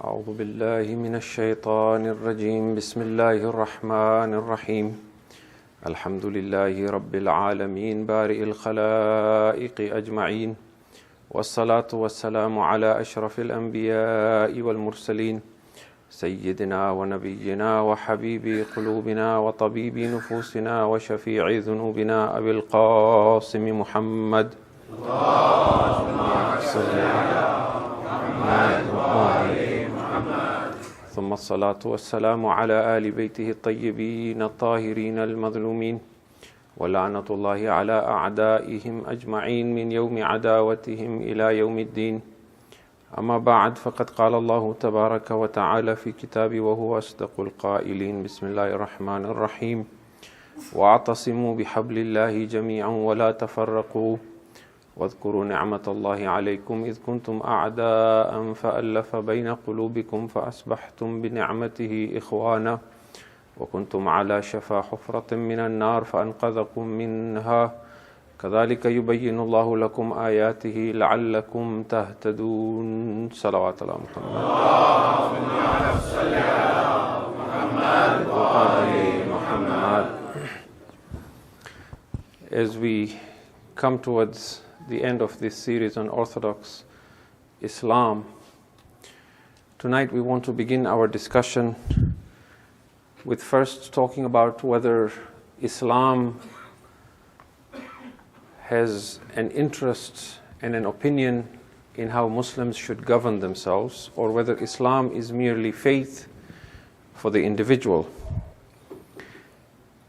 أعوذ بالله من الشيطان الرجيم بسم الله الرحمن الرحيم الحمد لله رب العالمين بارئ الخلائق أجمعين والصلاة والسلام على أشرف الأنبياء والمرسلين سيدنا ونبينا وحبيب قلوبنا وطبيب نفوسنا وشفيع ذنوبنا أبي القاسم محمد اللهم صل على محمد ثم الصلاة والسلام على آل بيته الطيبين الطاهرين المظلومين ولعنة الله على أعدائهم أجمعين من يوم عداوتهم إلى يوم الدين أما بعد فقد قال الله تبارك وتعالى في كتابه وهو أصدق القائلين بسم الله الرحمن الرحيم واعتصموا بحبل الله جميعا ولا تفرقوا واذكروا نعمة الله عليكم إذ كنتم أعداء فألف بين قلوبكم فأصبحتم بنعمته إخوانا وكنتم على شفا حفرة من النار فأنقذكم منها كذلك يبين الله لكم آياته لعلكم تهتدون صلوات الله محمد اللهم صل على محمد وآل محمد. As we come towards the end of this series on Orthodox Islam, tonight we want to begin our discussion with first talking about whether Islam has an interest and an opinion in how Muslims should govern themselves, or whether Islam is merely faith for the individual.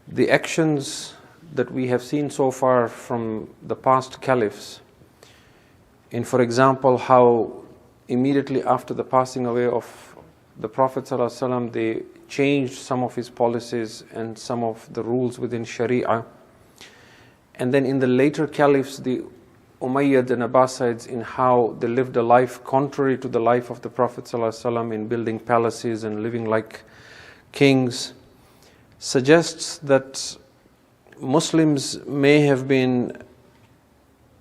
The actions that we have seen so far from the past caliphs, in, for example, how immediately after the passing away of the Prophet ﷺ, they changed some of his policies and some of the rules within Sharia. And then in the later caliphs, the Umayyad and Abbasids, in how they lived a life contrary to the life of the Prophet ﷺ in building palaces and living like kings, suggests that Muslims may have been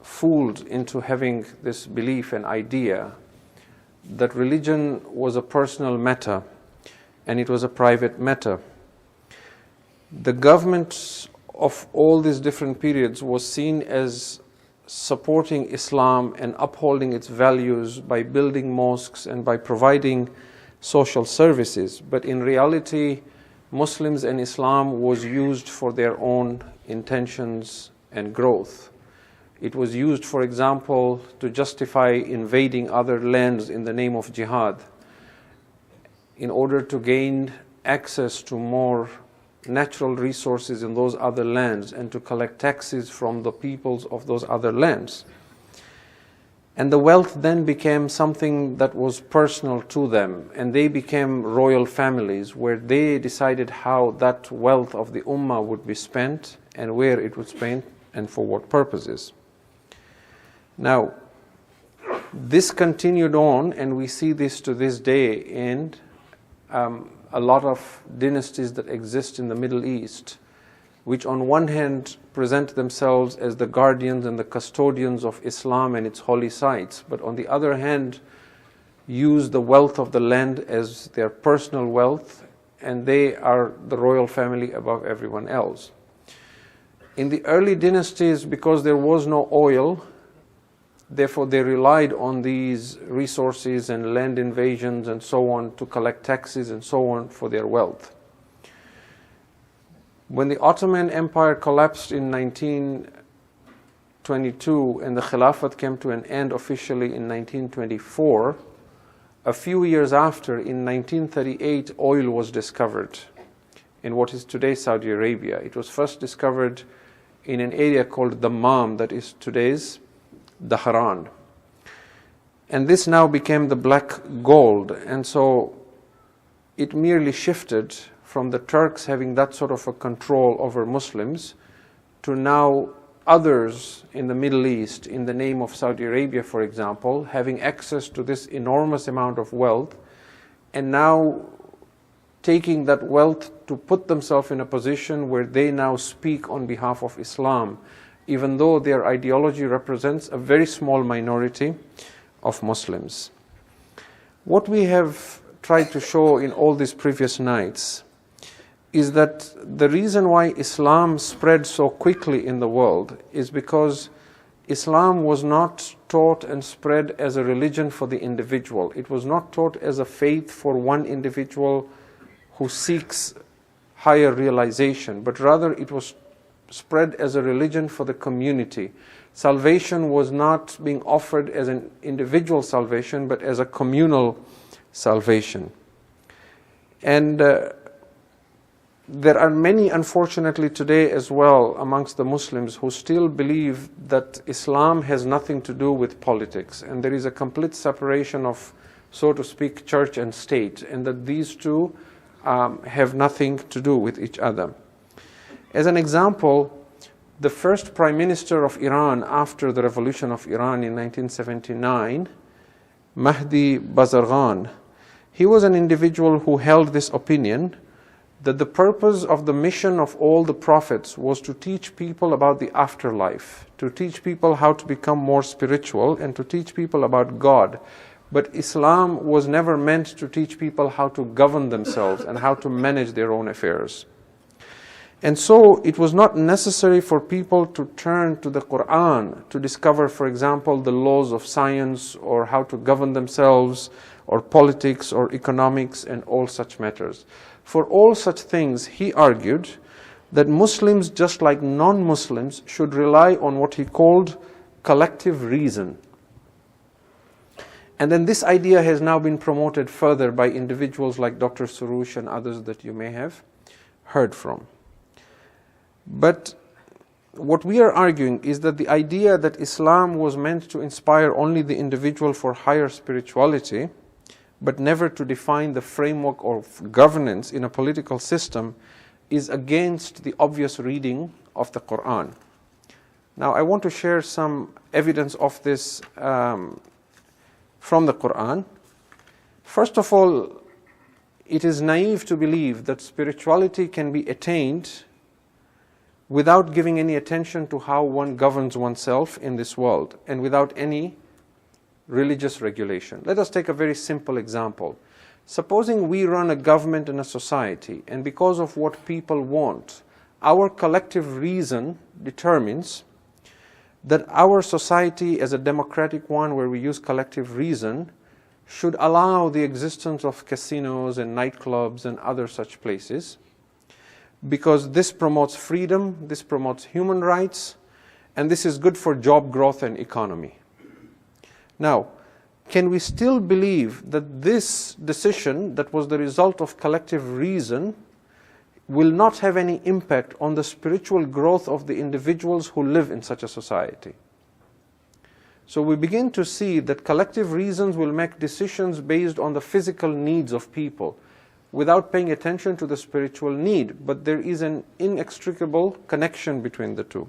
fooled into having this belief and idea that religion was a personal matter and it was a private matter. The government of all these different periods was seen as supporting Islam and upholding its values by building mosques and by providing social services. But in reality, Muslims and Islam was used for their own intentions and growth. It was used, for example, to justify invading other lands in the name of jihad in order to gain access to more natural resources in those other lands and to collect taxes from the peoples of those other lands. And the wealth then became something that was personal to them, and they became royal families where they decided how that wealth of the ummah would be spent and where it would be spent and for what purposes. Now, this continued on, and we see this to this day in a lot of dynasties that exist in the Middle East, which on one hand present themselves as the guardians and the custodians of Islam and its holy sites, but on the other hand use the wealth of the land as their personal wealth, and they are the royal family above everyone else. In the early dynasties, because there was no oil, therefore they relied on these resources and land invasions and so on to collect taxes and so on for their wealth. When the Ottoman Empire collapsed in 1922 and the Khilafat came to an end officially in 1924, a few years after, in 1938, oil was discovered in what is today Saudi Arabia. It was first discovered in an area called Dammam, that is today's Dhahran. And this now became the black gold, and so it merely shifted from the Turks having that sort of a control over Muslims to now others in the Middle East, in the name of Saudi Arabia, for example, having access to this enormous amount of wealth, and now taking that wealth to put themselves in a position where they now speak on behalf of Islam, even though their ideology represents a very small minority of Muslims. What we have tried to show in all these previous nights is that the reason why Islam spread so quickly in the world is because Islam was not taught and spread as a religion for the individual. It was not taught as a faith for one individual who seeks higher realization, but rather it was spread as a religion for the community. Salvation was not being offered as an individual salvation, but as a communal salvation. And there are many, unfortunately, today as well amongst the Muslims who still believe that Islam has nothing to do with politics, and there is a complete separation of, so to speak, church and state, and that these two have nothing to do with each other. As an example, the first Prime Minister of Iran after the revolution of Iran in 1979, Mahdi Bazargan, he was an individual who held this opinion that the purpose of the mission of all the prophets was to teach people about the afterlife, to teach people how to become more spiritual, and to teach people about God. But Islam was never meant to teach people how to govern themselves and how to manage their own affairs. And so it was not necessary for people to turn to the Quran to discover, for example, the laws of science or how to govern themselves or politics or economics and all such matters. For all such things, he argued that Muslims, just like non-Muslims, should rely on what he called collective reason. And then this idea has now been promoted further by individuals like Dr. Surush and others that you may have heard from. But what we are arguing is that the idea that Islam was meant to inspire only the individual for higher spirituality, but never to define the framework of governance in a political system, is against the obvious reading of the Quran. Now, I want to share some evidence of this from the Quran. First of all, it is naive to believe that spirituality can be attained without giving any attention to how one governs oneself in this world and without any religious regulation. Let us take a very simple example. Supposing we run a government and a society, and because of what people want, our collective reason determines that our society, as a democratic one where we use collective reason, should allow the existence of casinos and nightclubs and other such places, because this promotes freedom, this promotes human rights, and this is good for job growth and economy. Now, can we still believe that this decision that was the result of collective reason will not have any impact on the spiritual growth of the individuals who live in such a society? So we begin to see that collective reasons will make decisions based on the physical needs of people, without paying attention to the spiritual need, but there is an inextricable connection between the two.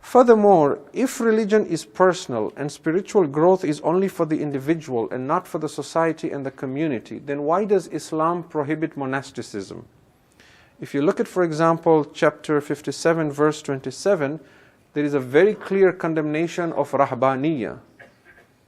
Furthermore, if religion is personal and spiritual growth is only for the individual and not for the society and the community, then why does Islam prohibit monasticism? If you look at, for example, chapter 57, verse 27, there is a very clear condemnation of rahbaniyya,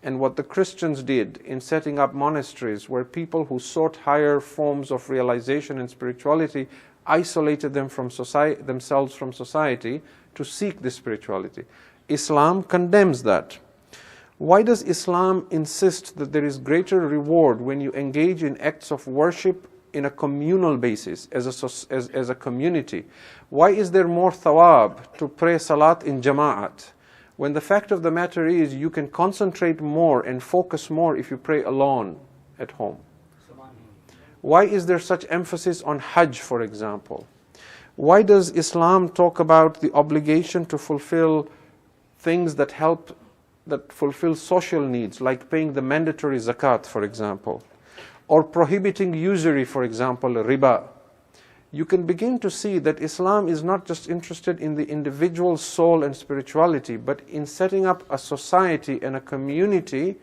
and what the Christians did in setting up monasteries where people who sought higher forms of realization and spirituality isolated them from themselves from society to seek this spirituality. Islam condemns that. Why does Islam insist that there is greater reward when you engage in acts of worship in a communal basis, as a community? Why is there more thawab to pray salat in jama'at, when the fact of the matter is you can concentrate more and focus more if you pray alone at home? Why is there such emphasis on Hajj, for example? Why does Islam talk about the obligation to fulfill things that fulfill social needs, like paying the mandatory zakat, for example, or prohibiting usury, for example, riba? You can begin to see that Islam is not just interested in the individual's soul and spirituality, but in setting up a society and a community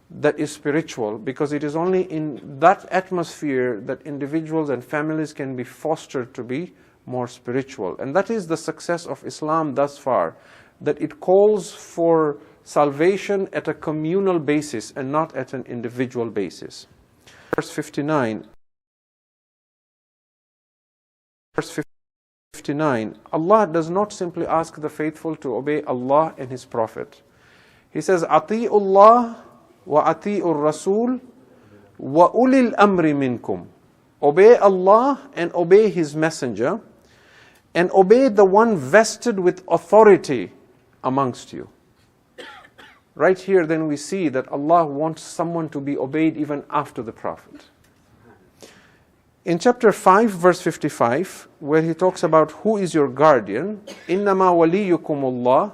that is spiritual, because it is only in that atmosphere that individuals and families can be fostered to be more spiritual. And that is the success of Islam thus far, that it calls for salvation at a communal basis and not at an individual basis. verse 59. Verse 59. Allah does not simply ask the faithful to obey Allah and His Prophet. He says, "Ati'u Allah wa ati'u Rasul wa ulil amri minkum." Obey Allah and obey His Messenger, and obey the one vested with authority amongst you. Right here then we see that Allah wants someone to be obeyed even after the Prophet. In chapter 5 verse 55, where He talks about who is your guardian, "Innama waliyukumullah,"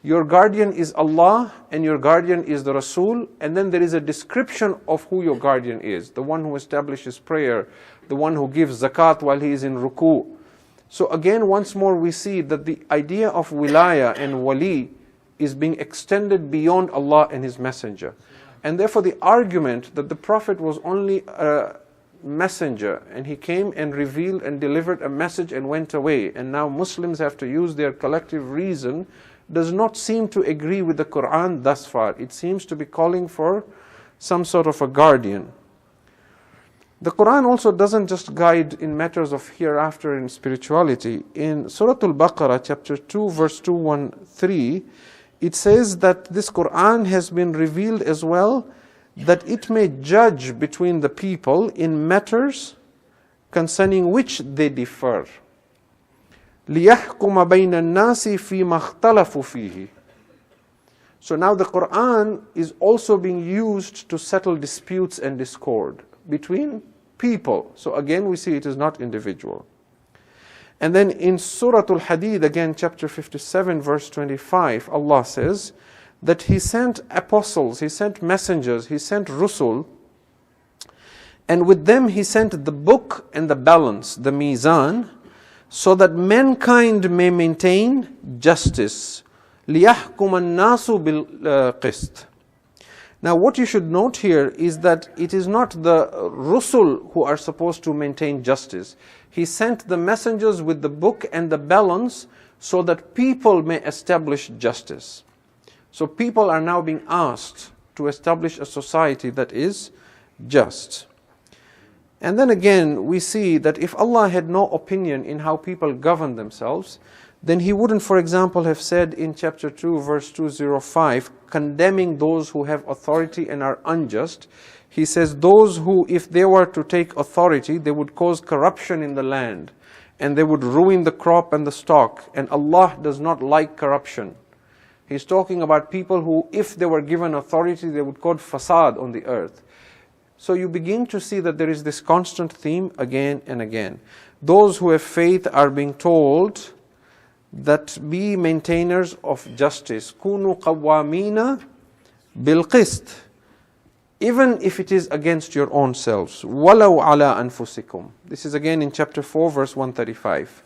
your guardian is Allah and your guardian is the Rasul, and then there is a description of who your guardian is, the one who establishes prayer, the one who gives zakat while he is in ruku. So again, once more we see that the idea of wilaya and wali is being extended beyond Allah and His Messenger. And therefore the argument that the Prophet was only a messenger and he came and revealed and delivered a message and went away, and now Muslims have to use their collective reason, does not seem to agree with the Quran thus far. It seems to be calling for some sort of a guardian. The Quran also doesn't just guide in matters of hereafter and spirituality. In Surah Al-Baqarah, chapter 2, verse 213, it says that this Quran has been revealed as well, that it may judge between the people in matters concerning which they differ. لِيَحْكُمَ بَيْنَ النَّاسِ فِي مَا اخْتَلَفُوا فِيهِ. So now the Quran is also being used to settle disputes and discord between people. So again we see it is not individual. And then in Surah Al-Hadid, again chapter 57 verse 25, Allah says that He sent apostles, He sent messengers, He sent rusul, and with them He sent the book and the balance, the mizan, so that mankind may maintain justice. لِيَحْكُمَ النَّاسُ بِالْقِسْطِ. Now what you should note here is that it is not the Rusul who are supposed to maintain justice. He sent the messengers with the book and the balance so that people may establish justice. So people are now being asked to establish a society that is just. And then again we see that if Allah had no opinion in how people govern themselves, then He wouldn't, for example, have said in chapter 2, verse 205, condemning those who have authority and are unjust. He says, those who, if they were to take authority, they would cause corruption in the land, and they would ruin the crop and the stock, and Allah does not like corruption. He's talking about people who, if they were given authority, they would cause fasad on the earth. So you begin to see that there is this constant theme again and again. Those who have faith are being told that be maintainers of justice. Kunu qawwamina bil qist. Even if it is against your own selves. Walau ala anfusikum. This is again in chapter 4, verse 135.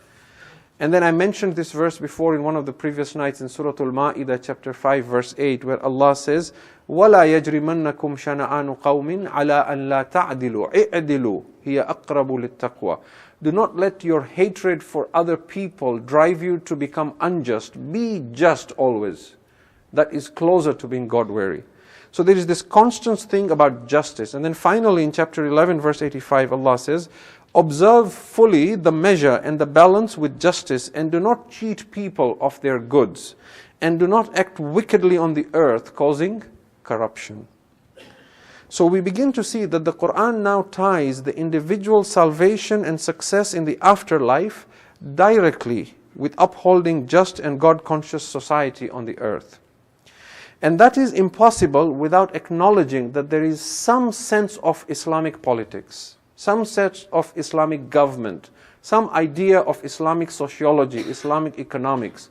And then I mentioned this verse before in one of the previous nights in Surah Al-Ma'idah, chapter 5, verse 8, where Allah says, وَلَا يَجْرِمَنَّكُمْ شَنَآنُ قَوْمٍ عَلَىٰ أَنْ لَا تَعْدِلُوا اِعْدِلُوا هِيَ أَقْرَبُ لِلتَّقْوَى. Do not let your hatred for other people drive you to become unjust. Be just always. That is closer to being God-weary. So there is this constant thing about justice. And then finally in chapter 11, verse 85, Allah says, observe fully the measure and the balance with justice, and do not cheat people of their goods, and do not act wickedly on the earth, causing corruption. So we begin to see that the Quran now ties the individual salvation and success in the afterlife directly with upholding just and God-conscious society on the earth. And that is impossible without acknowledging that there is some sense of Islamic politics, some sense of Islamic government, some idea of Islamic sociology, Islamic economics.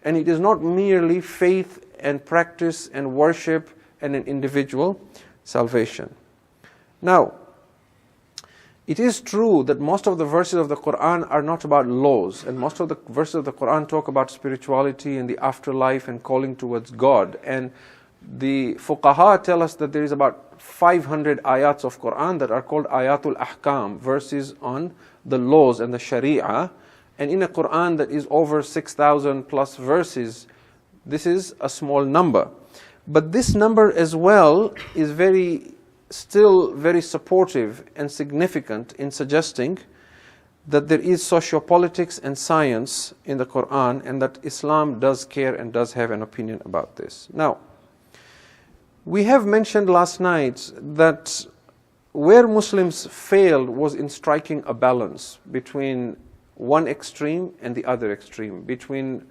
And it is not merely faith and practice and worship and an individual salvation. Now, it is true that most of the verses of the Quran are not about laws, and most of the verses of the Quran talk about spirituality and the afterlife and calling towards God. And the fuqaha tell us that there is about 500 ayats of Quran that are called ayatul ahkam, verses on the laws and the sharia. And in a Quran that is over 6,000 plus verses, this is a small number. But this number as well is very still very supportive and significant in suggesting that there is sociopolitics and science in the Quran, and that Islam does care and does have an opinion about this. Now, we have mentioned last night that where Muslims failed was in striking a balance between one extreme and the other extreme, between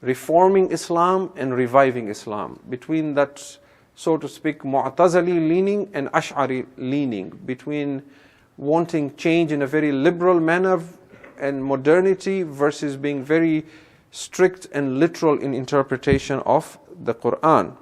reforming Islam and reviving Islam, between that, so to speak, Mu'tazili leaning and Ash'ari leaning, between wanting change in a very liberal manner and modernity versus being very strict and literal in interpretation of the Quran.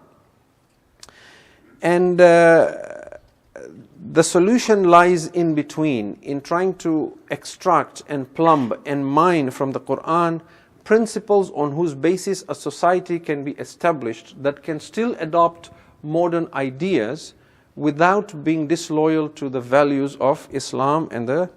And the solution lies in between, in trying to extract and plumb and mine from the Quran principles on whose basis a society can be established that can still adopt modern ideas without being disloyal to the values of Islam and the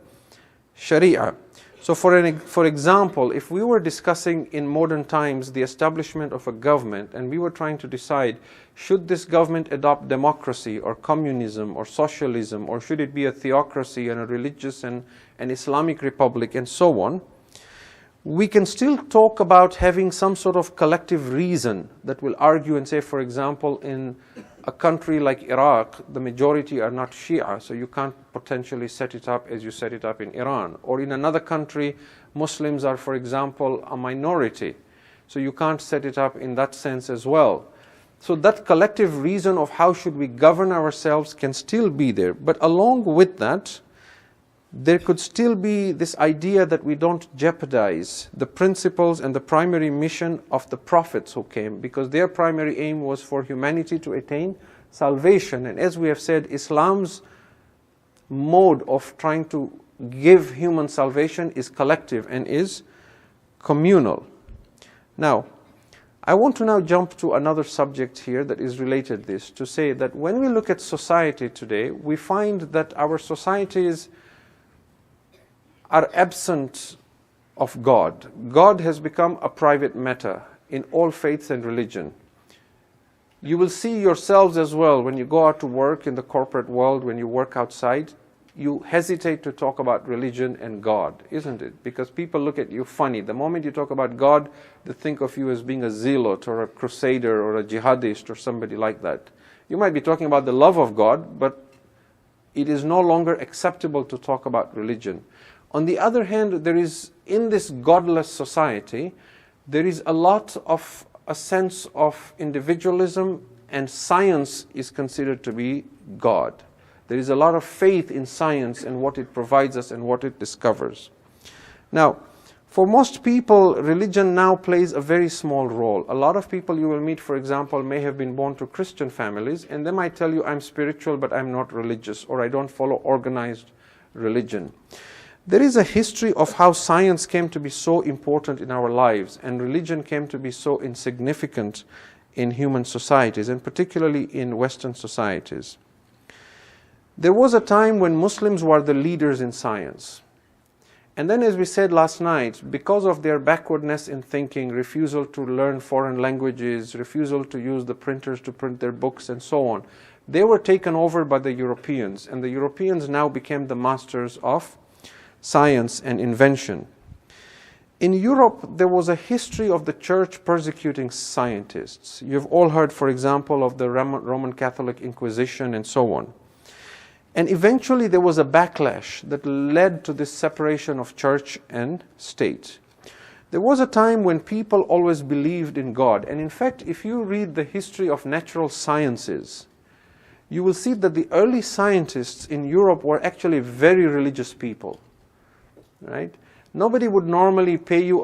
Sharia. So for example, if we were discussing in modern times the establishment of a government, and we were trying to decide, should this government adopt democracy or communism or socialism, or should it be a theocracy and a religious and an Islamic republic and so on, we can still talk about having some sort of collective reason that will argue and say, for example, in a country like Iraq, the majority are not Shia, so you can't potentially set it up as you set it up in Iran. Or in another country, Muslims are, for example, a minority, so you can't set it up in that sense as well. So that collective reason of how should we govern ourselves can still be there. But along with that, there could still be this idea that we don't jeopardize the principles and the primary mission of the prophets who came, because their primary aim was for humanity to attain salvation. And as we have said, Islam's mode of trying to give human salvation is collective and is communal. Now, I want to now jump to another subject here that is related to this, to say that when we look at society today, we find that our societies are absent of God. God has become a private matter in all faiths and religion. You will see yourselves as well when you go out to work in the corporate world, when you work outside, you hesitate to talk about religion and God, isn't it? Because people look at you funny. The moment you talk about God, they think of you as being a zealot or a crusader or a jihadist or somebody like that. You might be talking about the love of God, but it is no longer acceptable to talk about religion. On the other hand, there is, in this godless society, there is a lot of a sense of individualism, and science is considered to be God. There is a lot of faith in science and what it provides us and what it discovers. Now, for most people, religion now plays a very small role. A lot of people you will meet, for example, may have been born to Christian families, and they might tell you, I'm spiritual, but I'm not religious, or I don't follow organized religion. There is a history of how science came to be so important in our lives, and religion came to be so insignificant in human societies, and particularly in Western societies. There was a time when Muslims were the leaders in science. And then, as we said last night, because of their backwardness in thinking, refusal to learn foreign languages, refusal to use the printers to print their books and so on, they were taken over by the Europeans, and the Europeans now became the masters of science and invention. In Europe, there was a history of the church persecuting scientists. You've all heard, for example, of the Roman Catholic Inquisition and so on. And eventually there was a backlash that led to this separation of church and state. There was a time when people always believed in God. And in fact, if you read the history of natural sciences, you will see that the early scientists in Europe were actually very religious people. Right? Nobody would normally pay you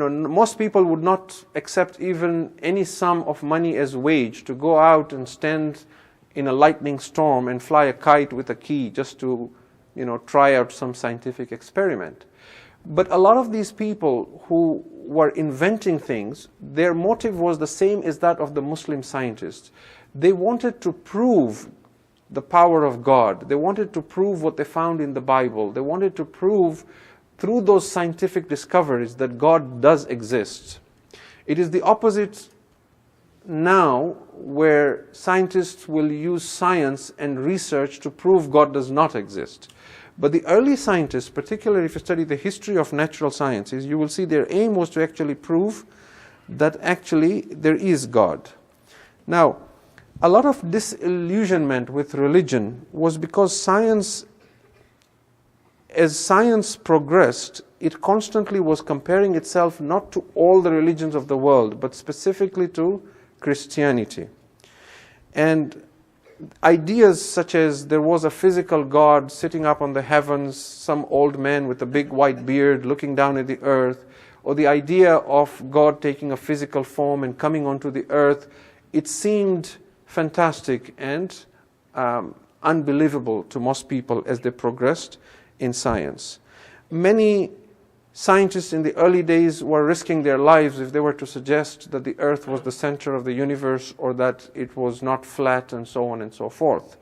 most people would not accept even any sum of money as wage to go out and stand in a lightning storm and fly a kite with a key just to, try out some scientific experiment. But a lot of these people who were inventing things, their motive was the same as that of the Muslim scientists. They wanted to prove the power of God. They wanted to prove what they found in the Bible. They wanted to prove through those scientific discoveries that God does exist. It is the opposite now where scientists will use science and research to prove God does not exist. But the early scientists, particularly if you study the history of natural sciences, you will see their aim was to actually prove that actually there is God. Now, a lot of disillusionment with religion was because science, as science progressed, it constantly was comparing itself not to all the religions of the world, but specifically to Christianity. And ideas such as there was a physical God sitting up on the heavens, some old man with a big white beard looking down at the earth, or the idea of God taking a physical form and coming onto the earth, it seemed fantastic and unbelievable to most people as they progressed in science. Many scientists in the early days were risking their lives if they were to suggest that the earth was the center of the universe or that it was not flat and so on and so forth.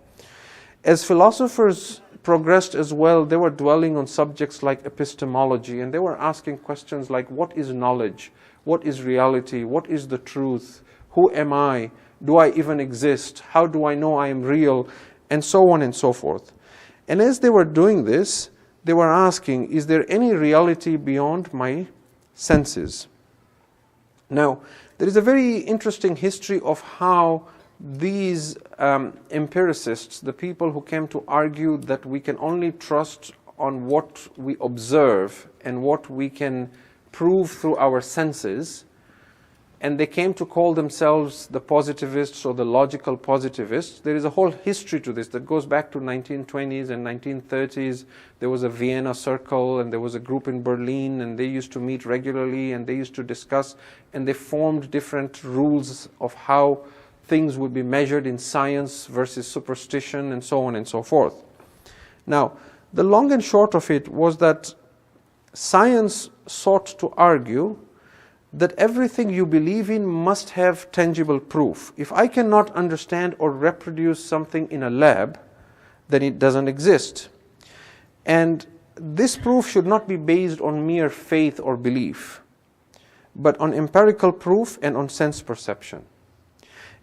As philosophers progressed as well, they were dwelling on subjects like epistemology, and they were asking questions like, what is knowledge? What is reality? What is the truth? Who am I? Do I even exist? How do I know I am real? And so on and so forth. And as they were doing this, they were asking, is there any reality beyond my senses? Now, there is a very interesting history of how these empiricists, the people who came to argue that we can only trust on what we observe and what we can prove through our senses, and they came to call themselves the positivists or the logical positivists. There is a whole history to this that goes back to 1920s and 1930s. There was a Vienna Circle, and there was a group in Berlin, and they used to meet regularly, and they used to discuss, and they formed different rules of how things would be measured in science versus superstition, and so on and so forth. Now, the long and short of it was that science sought to argue that everything you believe in must have tangible proof. If I cannot understand or reproduce something in a lab, then it doesn't exist. And this proof should not be based on mere faith or belief, but on empirical proof and on sense perception.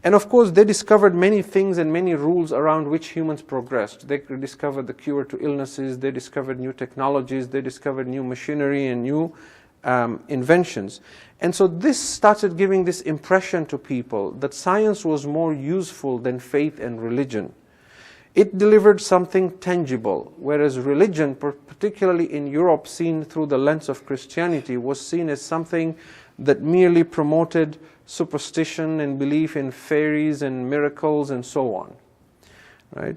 And of course, they discovered many things and many rules around which humans progressed. They discovered the cure to illnesses, they discovered new technologies, they discovered new machinery and new inventions. And so this started giving this impression to people that science was more useful than faith and religion. It delivered something tangible, whereas religion, particularly in Europe, seen through the lens of Christianity, was seen as something that merely promoted superstition and belief in fairies and miracles and so on. Right?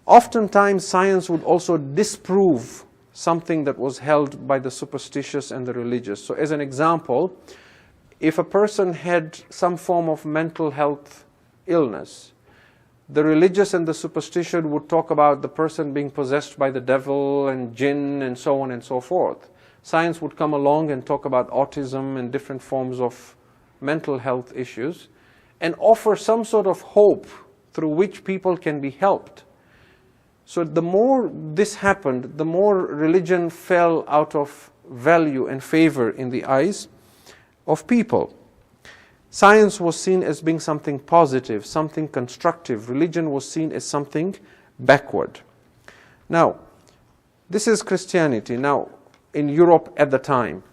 Oftentimes, science would also disprove something that was held by the superstitious and the religious. So as an example, if a person had some form of mental health illness, the religious and the superstition would talk about the person being possessed by the devil and jinn and so on and so forth. Science would come along and talk about autism and different forms of mental health issues and offer some sort of hope through which people can be helped. So the more this happened, the more religion fell out of value and favor in the eyes of people. Science was seen as being something positive, something constructive. Religion was seen as something backward. Now, this is Christianity. Now, in Europe at the time,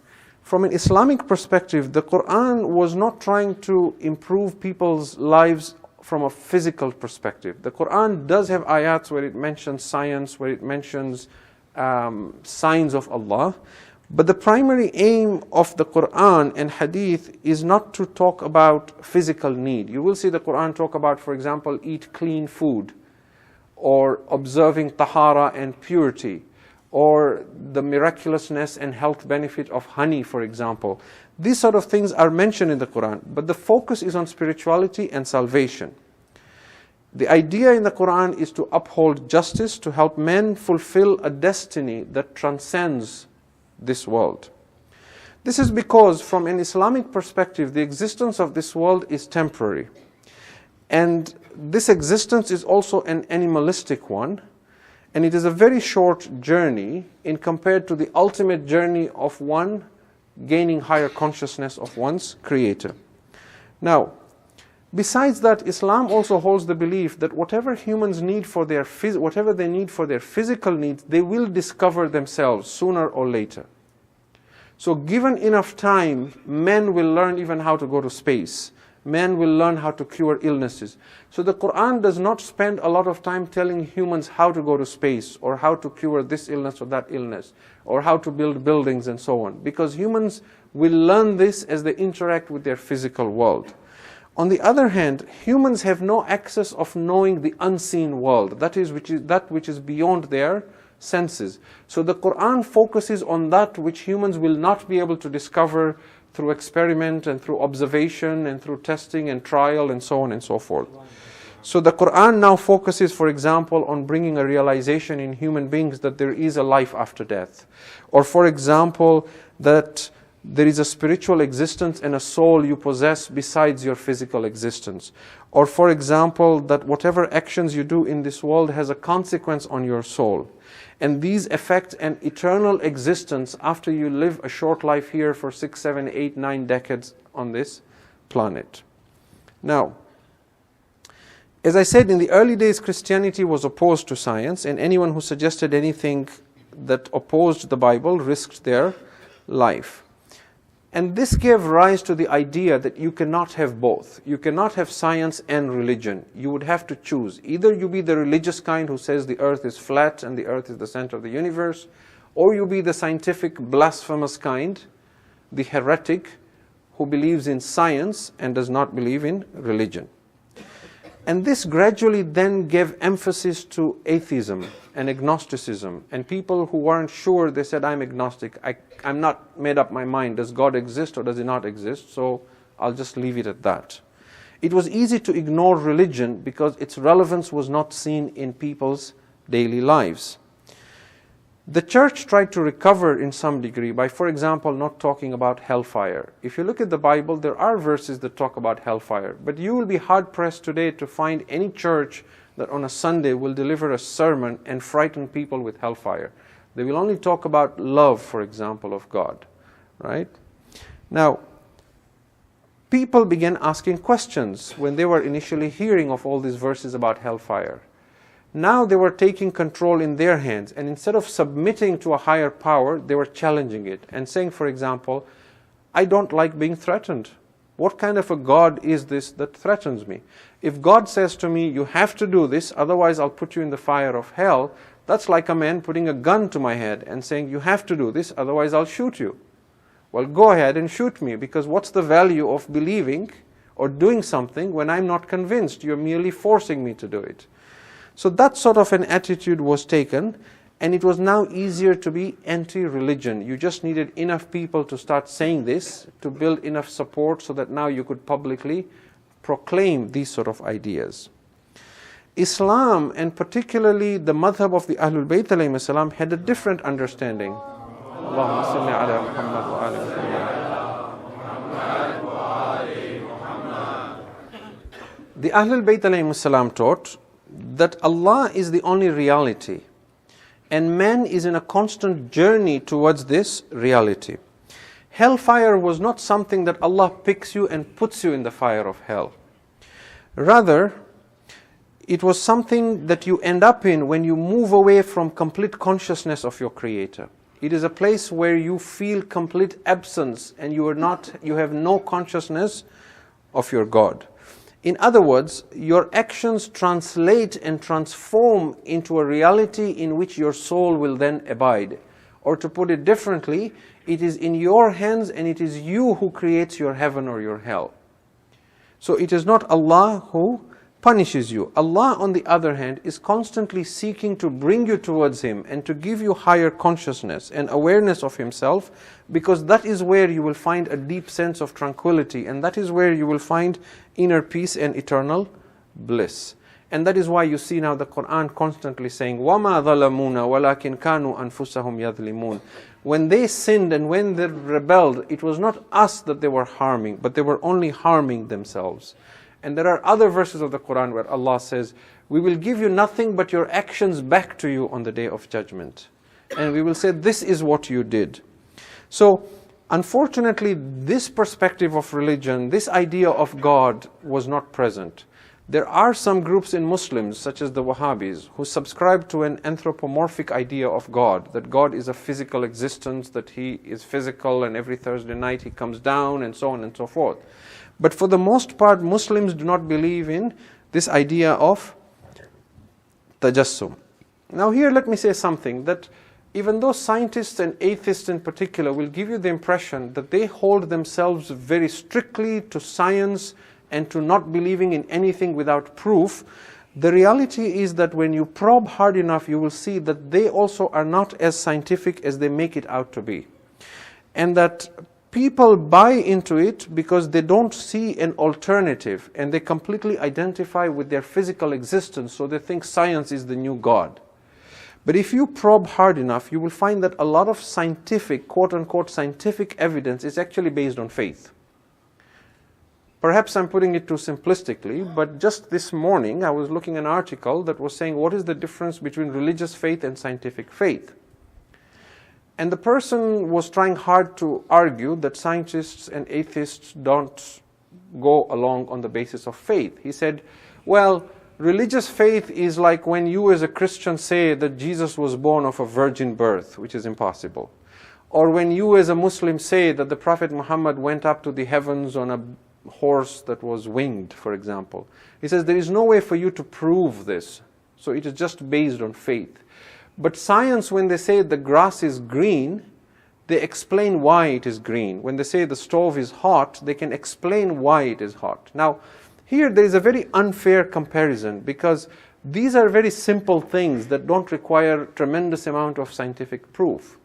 from an Islamic perspective, the Quran was not trying to improve people's lives from a physical perspective. The Quran does have ayats where it mentions science, where it mentions signs of Allah, but the primary aim of the Quran and Hadith is not to talk about physical need. You will see the Quran talk about, for example, eat clean food, or observing tahara and purity, or the miraculousness and health benefit of honey, for example. These sort of things are mentioned in the Quran, but the focus is on spirituality and salvation. The idea in the Quran is to uphold justice, to help men fulfill a destiny that transcends this world. This is because, from an Islamic perspective, the existence of this world is temporary. And this existence is also an animalistic one, and it is a very short journey in compared to the ultimate journey of one gaining higher consciousness of one's Creator. Now, Besides that, Islam also holds the belief that whatever humans need for their whatever they need for their physical needs, they will discover themselves sooner or later. So given enough time, men will learn even how to go to space. Men will learn how to cure illnesses. So the Quran does not spend a lot of time telling humans how to go to space, or how to cure this illness or that illness, or how to build buildings and so on, because humans will learn this as they interact with their physical world. On the other hand, humans have no access of knowing the unseen world, that which is beyond their senses. So the Quran focuses on that which humans will not be able to discover through experiment and through observation and through testing and trial and so on and so forth. So the Quran now focuses, for example, on bringing a realization in human beings that there is a life after death. Or for example, that there is a spiritual existence and a soul you possess besides your physical existence. Or for example, that whatever actions you do in this world has a consequence on your soul. And these affect an eternal existence after you live a short life here for 6, 7, 8, 9 decades on this planet. Now, as I said, in the early days, Christianity was opposed to science, and anyone who suggested anything that opposed the Bible risked their life. And this gave rise to the idea that you cannot have both. You cannot have science and religion. You would have to choose. Either you be the religious kind who says the earth is flat and the earth is the center of the universe, or you be the scientific, blasphemous kind, the heretic who believes in science and does not believe in religion. And this gradually then gave emphasis to atheism and agnosticism. And people who weren't sure, they said, I'm agnostic. I'm not made up my mind. Does God exist or does he not exist? So I'll just leave it at that. It was easy to ignore religion because its relevance was not seen in people's daily lives. The church tried to recover in some degree by, for example, not talking about hellfire. If you look at the Bible, there are verses that talk about hellfire, but you will be hard-pressed today to find any church that on a Sunday will deliver a sermon and frighten people with hellfire. They will only talk about love, for example, of God, right? Now, people began asking questions when they were initially hearing of all these verses about hellfire. Now they were taking control in their hands, and instead of submitting to a higher power, they were challenging it and saying, for example, I don't like being threatened. What kind of a God is this that threatens me? If God says to me, you have to do this, otherwise I'll put you in the fire of hell, that's like a man putting a gun to my head and saying, you have to do this, otherwise I'll shoot you. Well, go ahead and shoot me, because what's the value of believing or doing something when I'm not convinced? You're merely forcing me to do it. So that sort of an attitude was taken, and it was now easier to be anti-religion. You just needed enough people to start saying this, to build enough support so that now you could publicly proclaim these sort of ideas. Islam, and particularly the madhab of the Ahlul Bayt alayhim salam, had a different understanding. Allahumma salli ala Muhammad wa ala Muhammad. The Ahlul Bayt alayhim salam taught that Allah is the only reality, and man is in a constant journey towards this reality. Hellfire was not something that Allah picks you and puts you in the fire of hell. Rather, it was something that you end up in when you move away from complete consciousness of your Creator. It is a place where you feel complete absence and you have no consciousness of your God. In other words, your actions translate and transform into a reality in which your soul will then abide. Or to put it differently, it is in your hands and it is you who creates your heaven or your hell. So it is not Allah who punishes you. Allah, on the other hand, is constantly seeking to bring you towards Him and to give you higher consciousness and awareness of Himself, because that is where you will find a deep sense of tranquility, and that is where you will find inner peace and eternal bliss. And that is why you see now the Quran constantly saying, وَمَا ظَلَمُونَ وَلَكِنْ كَانُوا أَنفُسَهُمْ يَظْلِمُونَ. When they sinned and when they rebelled, it was not us that they were harming, but they were only harming themselves. And there are other verses of the Quran where Allah says, we will give you nothing but your actions back to you on the day of judgment. And we will say, this is what you did. So Unfortunately, this perspective of religion, this idea of God, was not present. There are some groups in Muslims, such as the Wahhabis, who subscribe to an anthropomorphic idea of God, that God is a physical existence, that He is physical and every Thursday night He comes down and so on and so forth. But for the most part, Muslims do not believe in this idea of tajassum. Now here let me say something, that even though scientists and atheists in particular will give you the impression that they hold themselves very strictly to science and to not believing in anything without proof, the reality is that when you probe hard enough, you will see that they also are not as scientific as they make it out to be. And that people buy into it because they don't see an alternative and they completely identify with their physical existence, so they think science is the new God. But if you probe hard enough, you will find that a lot of scientific, quote-unquote scientific evidence is actually based on faith. Perhaps I'm putting it too simplistically, but just this morning I was looking at an article that was saying what is the difference between religious faith and scientific faith. And the person was trying hard to argue that scientists and atheists don't go along on the basis of faith. He said, well, religious faith is like when you as a Christian say that Jesus was born of a virgin birth, which is impossible. Or when you as a Muslim say that the Prophet Muhammad went up to the heavens on a horse that was winged, for example. He says there is no way for you to prove this. So it is just based on faith. But science, when they say the grass is green, they explain why it is green. When they say the stove is hot, they can explain why it is hot. Now, here there is a very unfair comparison because these are very simple things that don't require tremendous amount of scientific proof.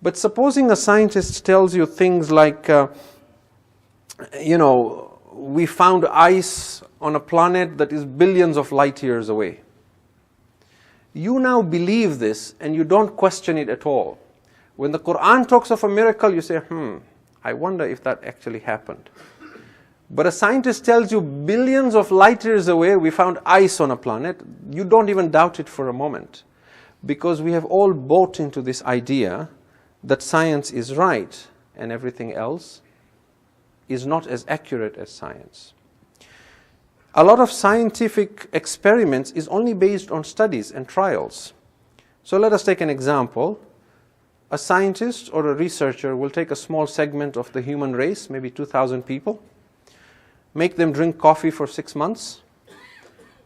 But supposing a scientist tells you things like, we found ice on a planet that is billions of light years away. You now believe this and you don't question it at all. When the Quran talks of a miracle, you say, I wonder if that actually happened. But a scientist tells you billions of light years away, we found ice on a planet, you don't even doubt it for a moment. Because we have all bought into this idea that science is right and everything else is not as accurate as science. A lot of scientific experiments is only based on studies and trials. So let us take an example. A scientist or a researcher will take a small segment of the human race, maybe 2,000 people, make them drink coffee for 6 months,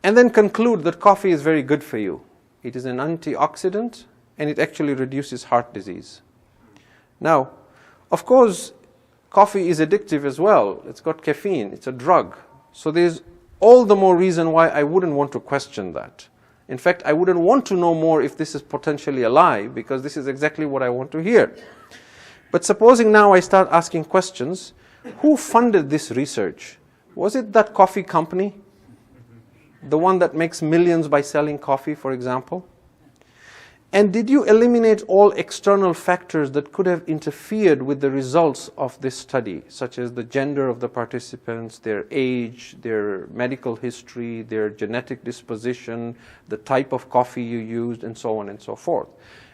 and then conclude that coffee is very good for you. It is an antioxidant, and it actually reduces heart disease. Now, of course, coffee is addictive as well. It's got caffeine, it's a drug. So there's all the more reason why I wouldn't want to question that. In fact, I wouldn't want to know more if this is potentially a lie, because this is exactly what I want to hear. But supposing now I start asking questions, who funded this research? Was it that coffee company? The one that makes millions by selling coffee, for example? And did you eliminate all external factors that could have interfered with the results of this study, such as the gender of the participants, their age, their medical history, their genetic disposition, the type of coffee you used, and so on and so forth?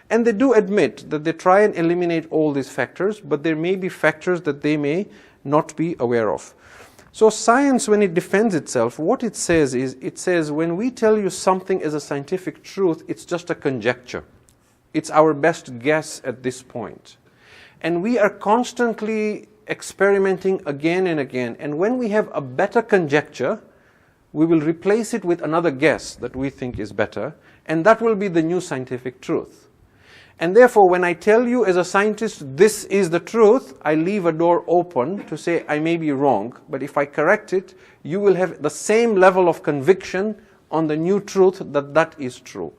And they do admit that they try and eliminate all these factors, but there may be factors that they may not be aware of. So science, when it defends itself, what it says is, it says when we tell you something as a scientific truth, it's just a conjecture. It's our best guess at this point. And we are constantly experimenting again and again. And when we have a better conjecture, we will replace it with another guess that we think is better. And that will be the new scientific truth. And therefore, when I tell you as a scientist, this is the truth, I leave a door open to say I may be wrong. But if I correct it, you will have the same level of conviction on the new truth that that is true.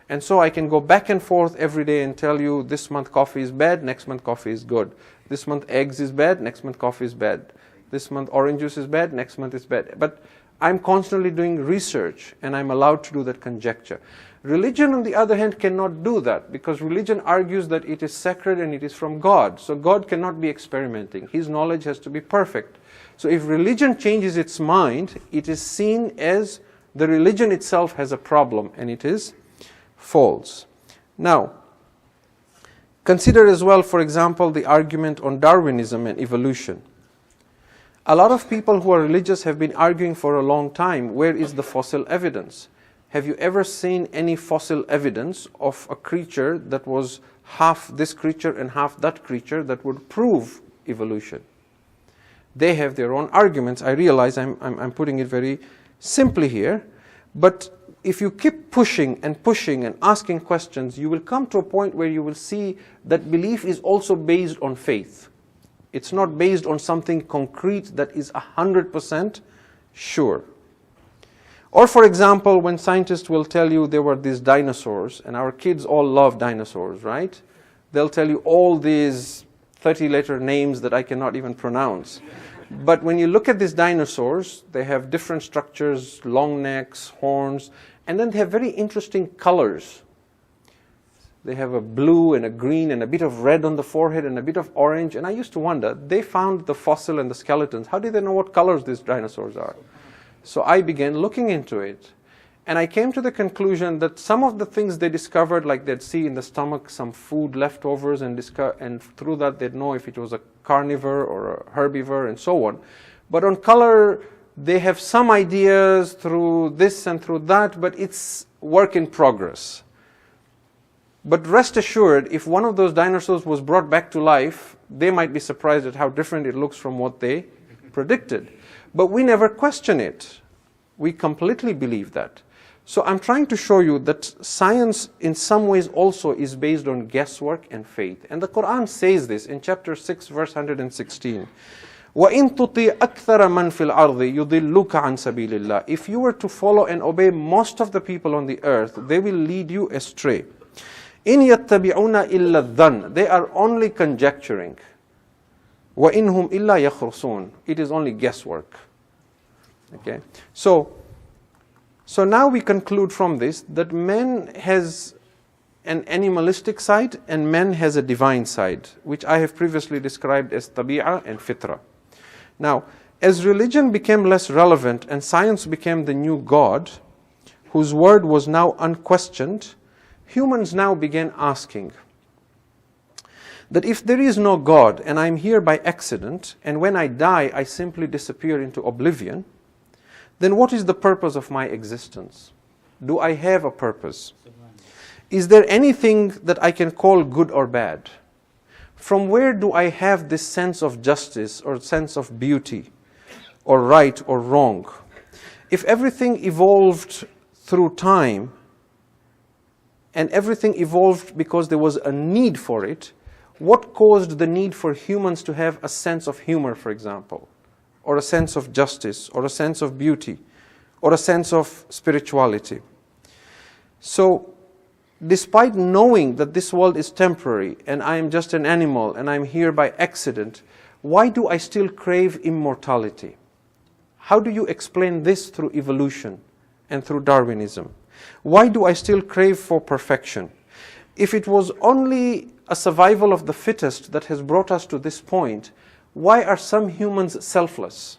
And so I can go back and forth every day and tell you this month coffee is bad, next month coffee is good. This month eggs is bad, next month coffee is bad. This month orange juice is bad, next month is bad. But I'm constantly doing research and I'm allowed to do that conjecture. Religion, on the other hand, cannot do that because religion argues that it is sacred and it is from God. So God cannot be experimenting. His knowledge has to be perfect. So if religion changes its mind, it is seen as the religion itself has a problem and it is false. Now, Consider as well, for example, the argument on Darwinism and evolution. A lot of people who are religious have been arguing for a long time, where is the fossil evidence? Have you ever seen any fossil evidence of a creature that was half this creature and half that creature that would prove evolution? They have their own arguments. I realize I'm putting it very simply here, but if you keep pushing and asking questions, you will come to a point where you will see that belief is also based on faith. It's not based on something concrete that is 100% sure. Or for example, when scientists will tell you there were these dinosaurs, and our kids all love dinosaurs, right? They'll tell you all these 30-letter names that I cannot even pronounce. But when you look at these dinosaurs, they have different structures, long necks, horns, and then they have very interesting colors. They have a blue and a green and a bit of red on the forehead and a bit of orange. And I used to wonder, they found the fossil and the skeletons. How did they know what colors these dinosaurs are? So I began looking into it. And I came to the conclusion that some of the things they discovered, like they'd see in the stomach some food leftovers, and through that they'd know if it was a carnivore or a herbivore and so on. But on color, they have some ideas through this and through that, but it's work in progress. But rest assured, if one of those dinosaurs was brought back to life, they might be surprised at how different it looks from what they predicted. But we never question it. We completely believe that. So I'm trying to show you that science in some ways also is based on guesswork and faith. And the Quran says this in chapter 6, verse 116. وَإِن تُطِيعْ أَكْثَرَ مَنْ فِي الْأَرْضِ يُضِلُّكَ عَنْ سَبِيلِ اللَّهِ. If you were to follow and obey most of the people on the earth, they will lead you astray. إِن يَتَّبِعُونَ إِلَّا الظَّنَّ. They are only conjecturing. وَإِنْهُمْ إِلَّا يَخْرُصُونَ. It is only guesswork. Okay, so now we conclude from this that man has an animalistic side and man has a divine side, which I have previously described as tabi'ah and fitra. Now, as religion became less relevant and science became the new God, whose word was now unquestioned, humans now began asking that if there is no God and I'm here by accident, and when I die I simply disappear into oblivion, then what is the purpose of my existence? Do I have a purpose? Is there anything that I can call good or bad? From where do I have this sense of justice or sense of beauty or right or wrong? If everything evolved through time and everything evolved because there was a need for it, what caused the need for humans to have a sense of humor, for example? Or a sense of justice, or a sense of beauty, or a sense of spirituality. So, despite knowing that this world is temporary, and I am just an animal, and I'm here by accident, why do I still crave immortality? How do you explain this through evolution and through Darwinism? Why do I still crave for perfection? If it was only a survival of the fittest that has brought us to this point, why are some humans selfless?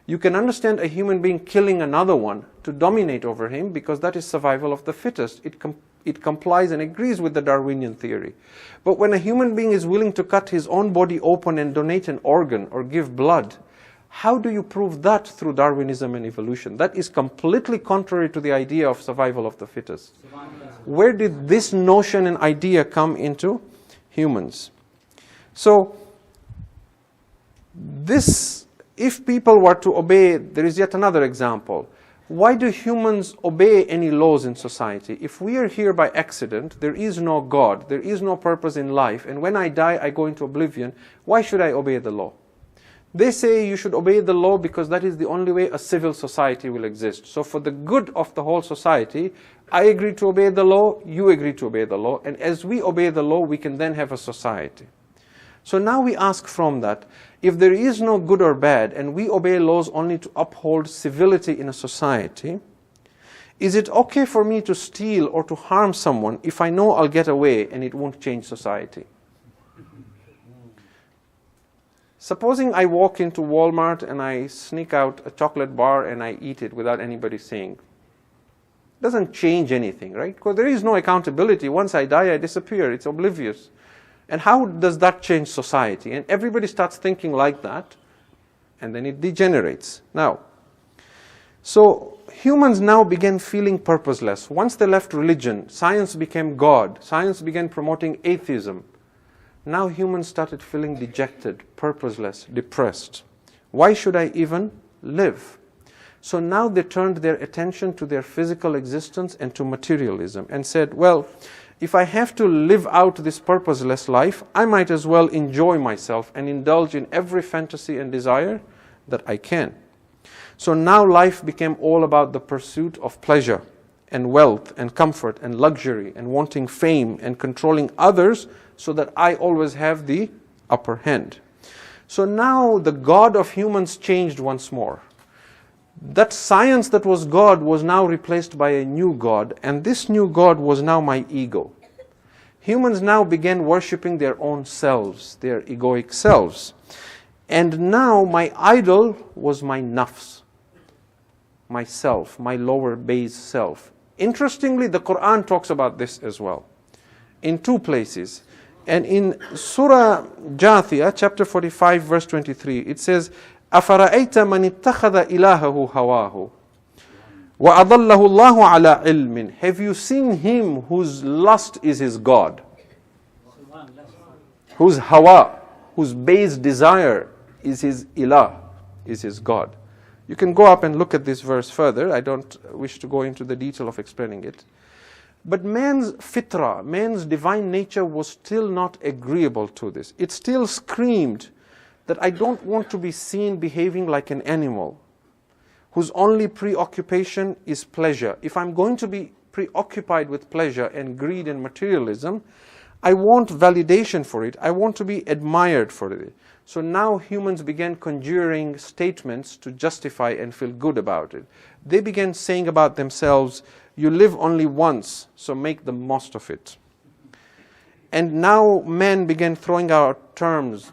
You can understand a human being killing another one to dominate over him because that is survival of the fittest. It complies and agrees with the Darwinian theory. But when a human being is willing to cut his own body open and donate an organ or give blood, how do you prove that through Darwinism and evolution? That is completely contrary to the idea of survival of the fittest. Where did this notion and idea come into humans? So, if people were to obey, there is yet another example. Why do humans obey any laws in society? If we are here by accident, there is no God, there is no purpose in life, and when I die I go into oblivion, why should I obey the law? They say you should obey the law because that is the only way a civil society will exist. So for the good of the whole society, I agree to obey the law, you agree to obey the law, and as we obey the law, we can then have a society. So now we ask from that, if there is no good or bad, and we obey laws only to uphold civility in a society, is it okay for me to steal or to harm someone if I know I'll get away and it won't change society? Supposing I walk into Walmart and I sneak out a chocolate bar and I eat it without anybody seeing. It doesn't change anything, right? Because there is no accountability. Once I die, I disappear. It's oblivious. And how does that change society? And everybody starts thinking like that, and then it degenerates. Now, so humans now began feeling purposeless. Once they left religion, science became God. Science began promoting atheism. Now humans started feeling dejected, purposeless, depressed. Why should I even live? So now they turned their attention to their physical existence and to materialism and said, well, if I have to live out this purposeless life, I might as well enjoy myself and indulge in every fantasy and desire that I can. So now life became all about the pursuit of pleasure and wealth and comfort and luxury and wanting fame and controlling others so that I always have the upper hand. So now the God of humans changed once more. That science that was God was now replaced by a new God, and this new God was now my ego. Humans now began worshipping their own selves, their egoic selves. And now my idol was my nafs, myself, my lower base self. Interestingly, the Quran talks about this as well, in two places. And in Surah Jathiyah, chapter 45, verse 23, it says, أَفَرَأَيْتَ مَنِ اتَّخَذَ إِلَهَهُ هَوَاهُ وَأَضَلَّهُ اللَّهُ عَلَىٰ عِلْمٍ. Have you seen him whose lust is his God? Whose hawa, whose base desire is his ilah, is his God. You can go up and look at this verse further. I don't wish to go into the detail of explaining it. But man's fitra, man's divine nature was still not agreeable to this. It still screamed that I don't want to be seen behaving like an animal whose only preoccupation is pleasure. If I'm going to be preoccupied with pleasure and greed and materialism, I want validation for it. I want to be admired for it. So now humans began conjuring statements to justify and feel good about it. They began saying about themselves, you live only once, so make the most of it. And now men began throwing out terms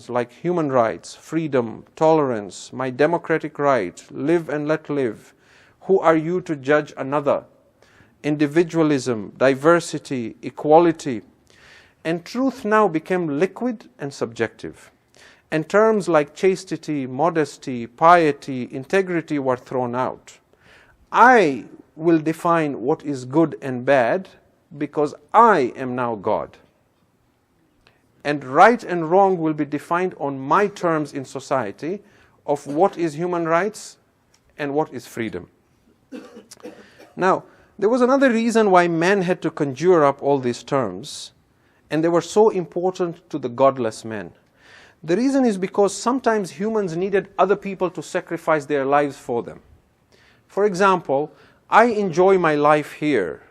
like human rights, freedom, tolerance, my democratic right, live and let live. Who are you to judge another? Individualism, diversity, equality. And truth now became liquid and subjective. And terms like chastity, modesty, piety, integrity were thrown out. I will define what is good and bad because I am now God. And right and wrong will be defined on my terms in society of what is human rights and what is freedom. Now, there was another reason why man had to conjure up all these terms, and they were so important to the godless men. The reason is because sometimes humans needed other people to sacrifice their lives for them. For example, I enjoy my life here,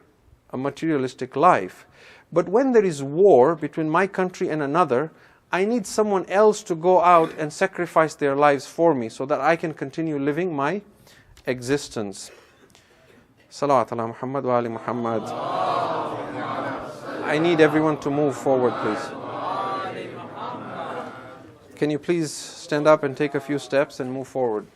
a materialistic life, but when there is war between my country and another, I need someone else to go out and sacrifice their lives for me so that I can continue living my existence. Salawat ala Muhammad wa ali Muhammad. I need everyone to move forward, please. Can you please stand up and take a few steps and move forward?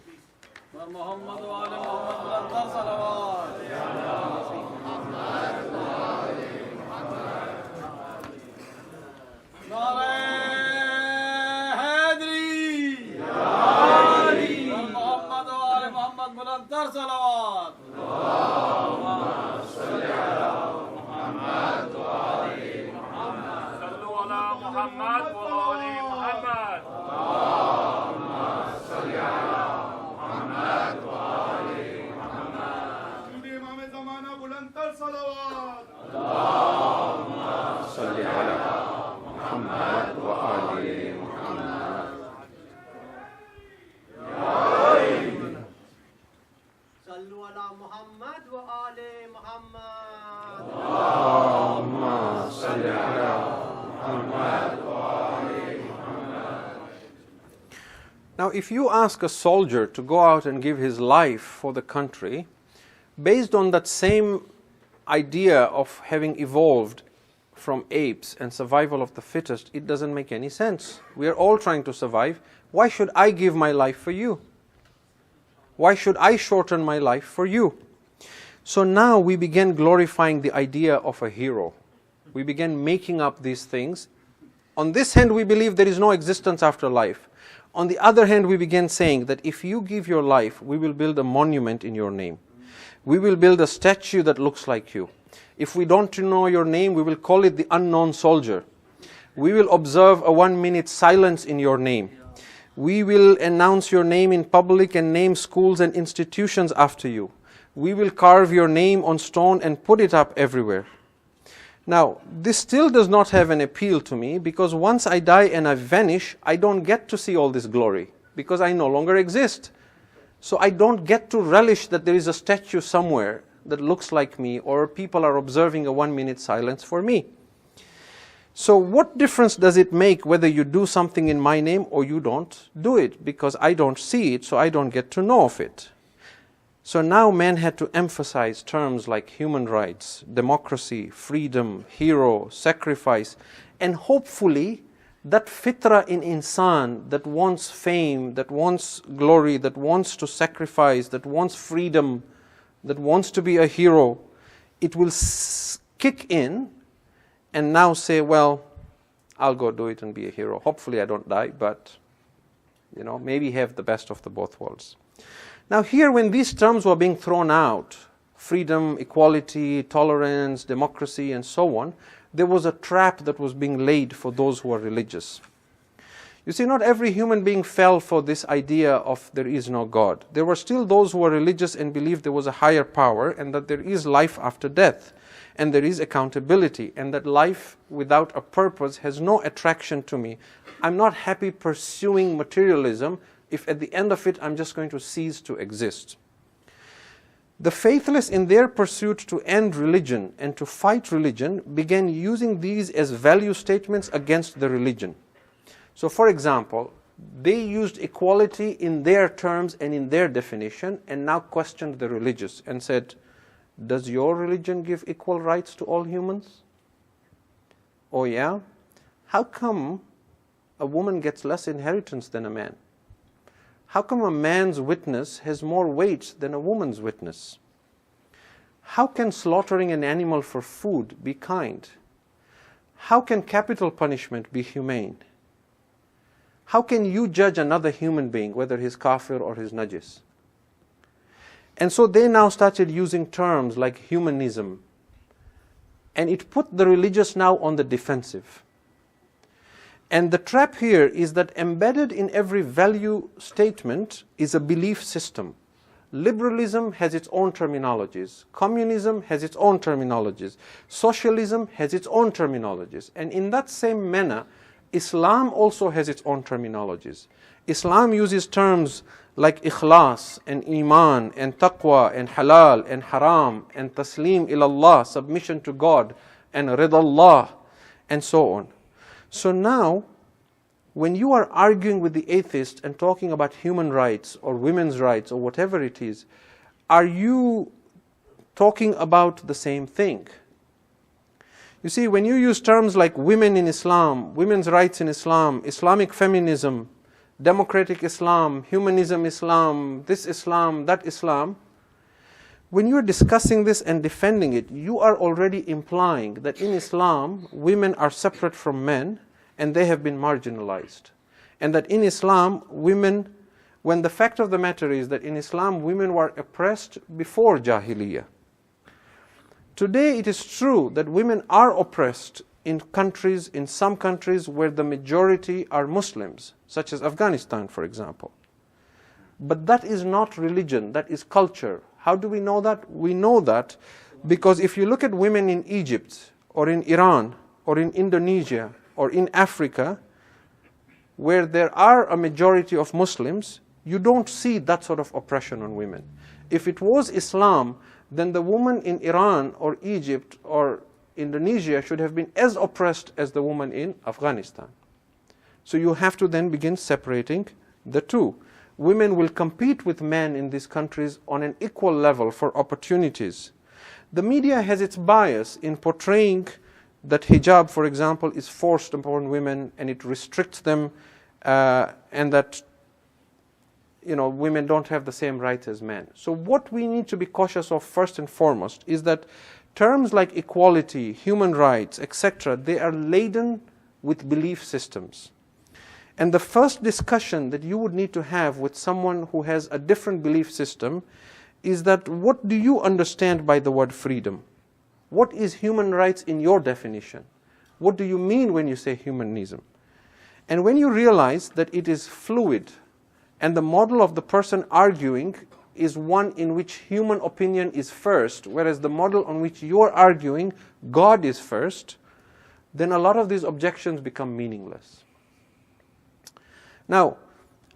Now, if you ask a soldier to go out and give his life for the country, based on that same idea of having evolved from apes and survival of the fittest, it doesn't make any sense. We are all trying to survive. Why should I give my life for you? Why should I shorten my life for you? So now we began glorifying the idea of a hero. We began making up these things. On this hand, we believe there is no existence after life. On the other hand, we began saying that if you give your life, we will build a monument in your name. We will build a statue that looks like you. If we don't know your name, we will call it the unknown soldier. We will observe a 1-minute silence in your name. We will announce your name in public and name schools and institutions after you. We will carve your name on stone and put it up everywhere. Now, this still does not have an appeal to me, because once I die and I vanish, I don't get to see all this glory, because I no longer exist. So I don't get to relish that there is a statue somewhere that looks like me, or people are observing a 1-minute silence for me. So what difference does it make whether you do something in my name or you don't do it? Because I don't see it, so I don't get to know of it. So now man had to emphasize terms like human rights, democracy, freedom, hero, sacrifice, and hopefully that fitra in insan that wants fame, that wants glory, that wants to sacrifice, that wants freedom, that wants to be a hero, it will kick in and now say, well, I'll go do it and be a hero. Hopefully I don't die, but maybe have the best of the both worlds. Now here, when these terms were being thrown out, freedom, equality, tolerance, democracy, and so on, there was a trap that was being laid for those who are religious. You see, not every human being fell for this idea of there is no God. There were still those who were religious and believed there was a higher power and that there is life after death, and there is accountability, and that life without a purpose has no attraction to me. I'm not happy pursuing materialism if at the end of it I'm just going to cease to exist. The faithless, in their pursuit to end religion and to fight religion, began using these as value statements against the religion. So for example, they used equality in their terms and in their definition, and now questioned the religious and said, does your religion give equal rights to all humans? Oh yeah? How come a woman gets less inheritance than a man? How come a man's witness has more weight than a woman's witness? How can slaughtering an animal for food be kind? How can capital punishment be humane? How can you judge another human being, whether he's kafir or he's najis? And so they now started using terms like humanism, and it put the religious now on the defensive. And the trap here is that embedded in every value statement is a belief system. Liberalism has its own terminologies. Communism has its own terminologies. Socialism has its own terminologies. And in that same manner, Islam also has its own terminologies. Islam uses terms like ikhlas and iman and taqwa and halal and haram and taslim ilallah, submission to God, and ridallah, and so on. So now, when you are arguing with the atheist and talking about human rights or women's rights or whatever it is, are you talking about the same thing? You see, when you use terms like women in Islam, women's rights in Islam, Islamic feminism, democratic Islam, humanism Islam, this Islam, that Islam, when you're discussing this and defending it, you are already implying that in Islam, women are separate from men and they have been marginalized. And that in Islam, women, when the fact of the matter is that in Islam, women were oppressed before Jahiliyyah. Today, it is true that women are oppressed in some countries where the majority are Muslims, such as Afghanistan, for example. But that is not religion, that is culture. How do we know that? We know that because if you look at women in Egypt, or in Iran, or in Indonesia, or in Africa, where there are a majority of Muslims, you don't see that sort of oppression on women. If it was Islam, then the woman in Iran, or Egypt, or Indonesia should have been as oppressed as the woman in Afghanistan. So you have to then begin separating the two. Women will compete with men in these countries on an equal level for opportunities. The media has its bias in portraying that hijab, for example, is forced upon women and it restricts them, and that women don't have the same rights as men. So what we need to be cautious of first and foremost is that Terms like equality, human rights, etc., they are laden with belief systems. And the first discussion that you would need to have with someone who has a different belief system is that, what do you understand by the word freedom? What is human rights in your definition? What do you mean when you say humanism? And when you realize that it is fluid, and the model of the person arguing is one in which human opinion is first, whereas the model on which you're arguing, God is first, then a lot of these objections become meaningless. Now,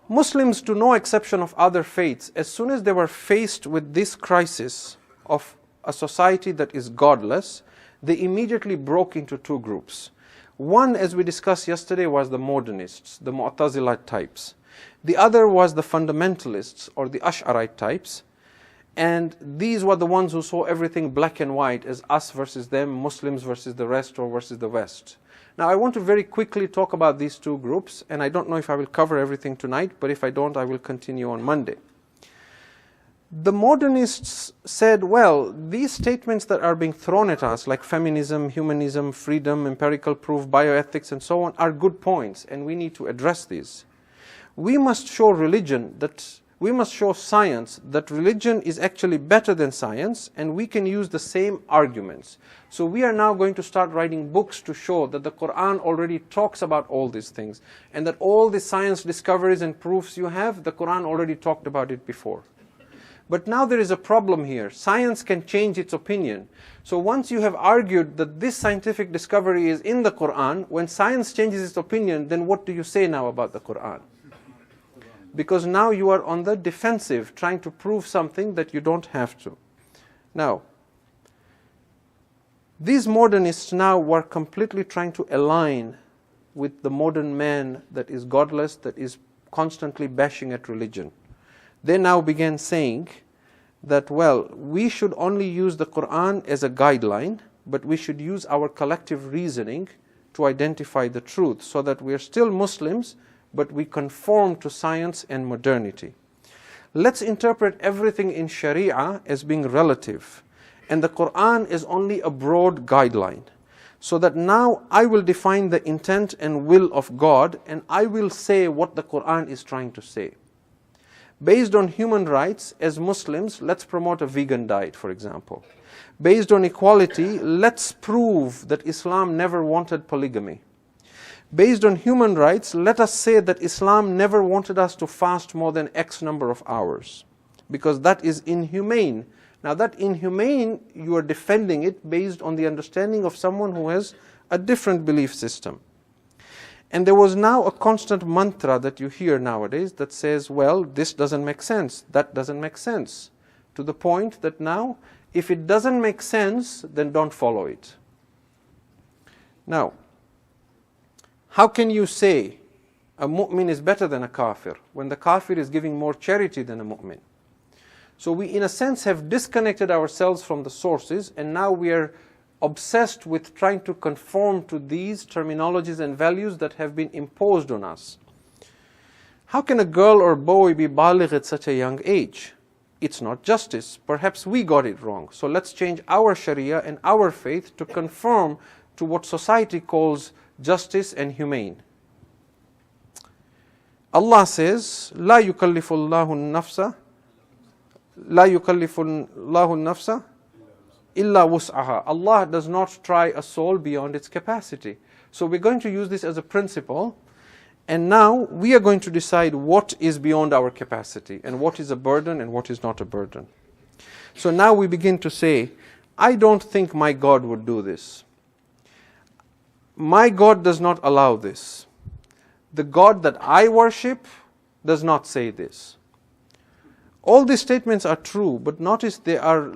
Muslims, to no exception of other faiths, as soon as they were faced with this crisis of a society that is godless, they immediately broke into two groups. One, as we discussed yesterday, was the modernists, the Mu'tazilite types. The other was the fundamentalists, or the Ash'arite types. And these were the ones who saw everything black and white as us versus them, Muslims versus the rest, or versus the West. Now, I want to very quickly talk about these two groups, and I don't know if I will cover everything tonight, but if I don't, I will continue on Monday. The modernists said, well, these statements that are being thrown at us, like feminism, humanism, freedom, empirical proof, bioethics, and so on, are good points, and we need to address these. We must show science that religion is actually better than science, and we can use the same arguments. So we are now going to start writing books to show that the Quran already talks about all these things, and that all the science discoveries and proofs you have, the Quran already talked about it before. But now there is a problem here. Science can change its opinion. So once you have argued that this scientific discovery is in the Quran, when science changes its opinion, then what do you say now about the Quran? Because now you are on the defensive, trying to prove something that you don't have to. Now, these modernists now were completely trying to align with the modern man that is godless, that is constantly bashing at religion. They now began saying that, well, we should only use the Quran as a guideline, but we should use our collective reasoning to identify the truth, so that we are still Muslims, but we conform to science and modernity. Let's interpret everything in Sharia as being relative, and the Quran is only a broad guideline. So that now I will define the intent and will of God, and I will say what the Quran is trying to say. Based on human rights, as Muslims, let's promote a vegan diet, for example. Based on equality, let's prove that Islam never wanted polygamy. Based on human rights, let us say that Islam never wanted us to fast more than X number of hours, because that is inhumane. Now that inhumane, you are defending it based on the understanding of someone who has a different belief system. And there was now a constant mantra that you hear nowadays that says, well, this doesn't make sense, that doesn't make sense. To the point that now, if it doesn't make sense, then don't follow it. Now, how can you say a mu'min is better than a kafir when the kafir is giving more charity than a mu'min? So we, in a sense, have disconnected ourselves from the sources, and now we are obsessed with trying to conform to these terminologies and values that have been imposed on us. How can a girl or boy be baligh at such a young age? It's not justice. Perhaps we got it wrong. So let's change our Sharia and our faith to conform to what society calls justice and humane. Allah says, لا يكلف الله النفس إلا وسعها. Allah does not try a soul beyond its capacity. So we're going to use this as a principle, and now we are going to decide what is beyond our capacity, and what is a burden and what is not a burden. So now we begin to say, I don't think my God would do this. My God does not allow this. The God that I worship does not say this. All these statements are true, but notice they are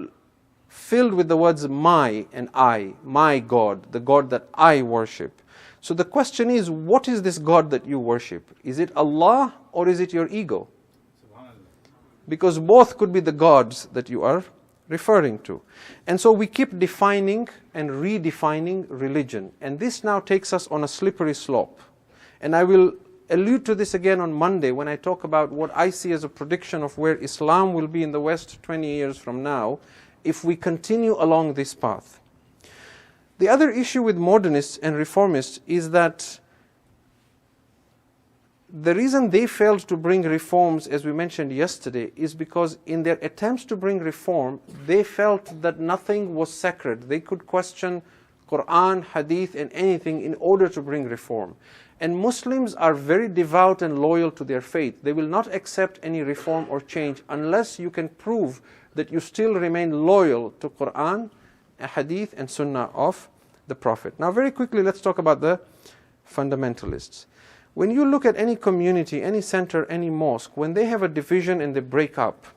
filled with the words my and I, my God, the God that I worship. So the question is, what is this God that you worship? Is it Allah or is it your ego? Because both could be the gods that you are referring to. And so we keep defining and redefining religion. And this now takes us on a slippery slope. And I will allude to this again on Monday when I talk about what I see as a prediction of where Islam will be in the West 20 years from now. if we continue along this path. The other issue with modernists and reformists is that the reason they failed to bring reforms, as we mentioned yesterday, is because in their attempts to bring reform, they felt that nothing was sacred. They could question Quran, Hadith, and anything in order to bring reform. And Muslims are very devout and loyal to their faith. They will not accept any reform or change unless you can prove that you still remain loyal to Quran, Hadith, and Sunnah of the Prophet. Now, very quickly, let's talk about the fundamentalists. When you look at any community, any center, any mosque, when they have a division and they break up,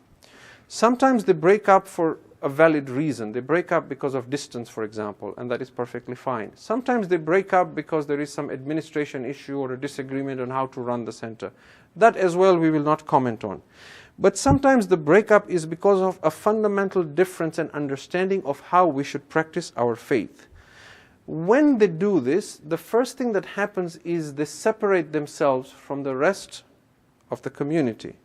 sometimes they break up for a valid reason. They break up because of distance, for example, and that is perfectly fine. Sometimes they break up because there is some administration issue or a disagreement on how to run the center. That as well we will not comment on. But sometimes the breakup is because of a fundamental difference and understanding of how we should practice our faith. When they do this, the first thing that happens is they separate themselves from the rest of the community.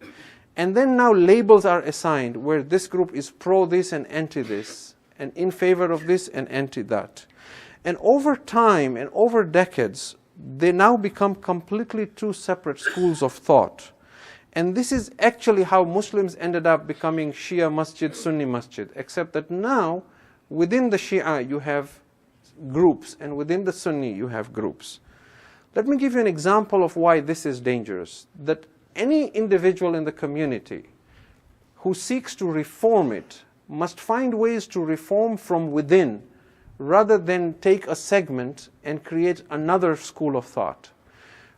And then now labels are assigned where this group is pro this and anti this, and in favor of this and anti that. And over time and over decades, they now become completely two separate schools of thought. And this is actually how Muslims ended up becoming Shia Masjid, Sunni Masjid, except that now within the Shia you have groups, and within the Sunni you have groups. Let me give you an example of why this is dangerous. That any individual in the community who seeks to reform it must find ways to reform from within, rather than take a segment and create another school of thought.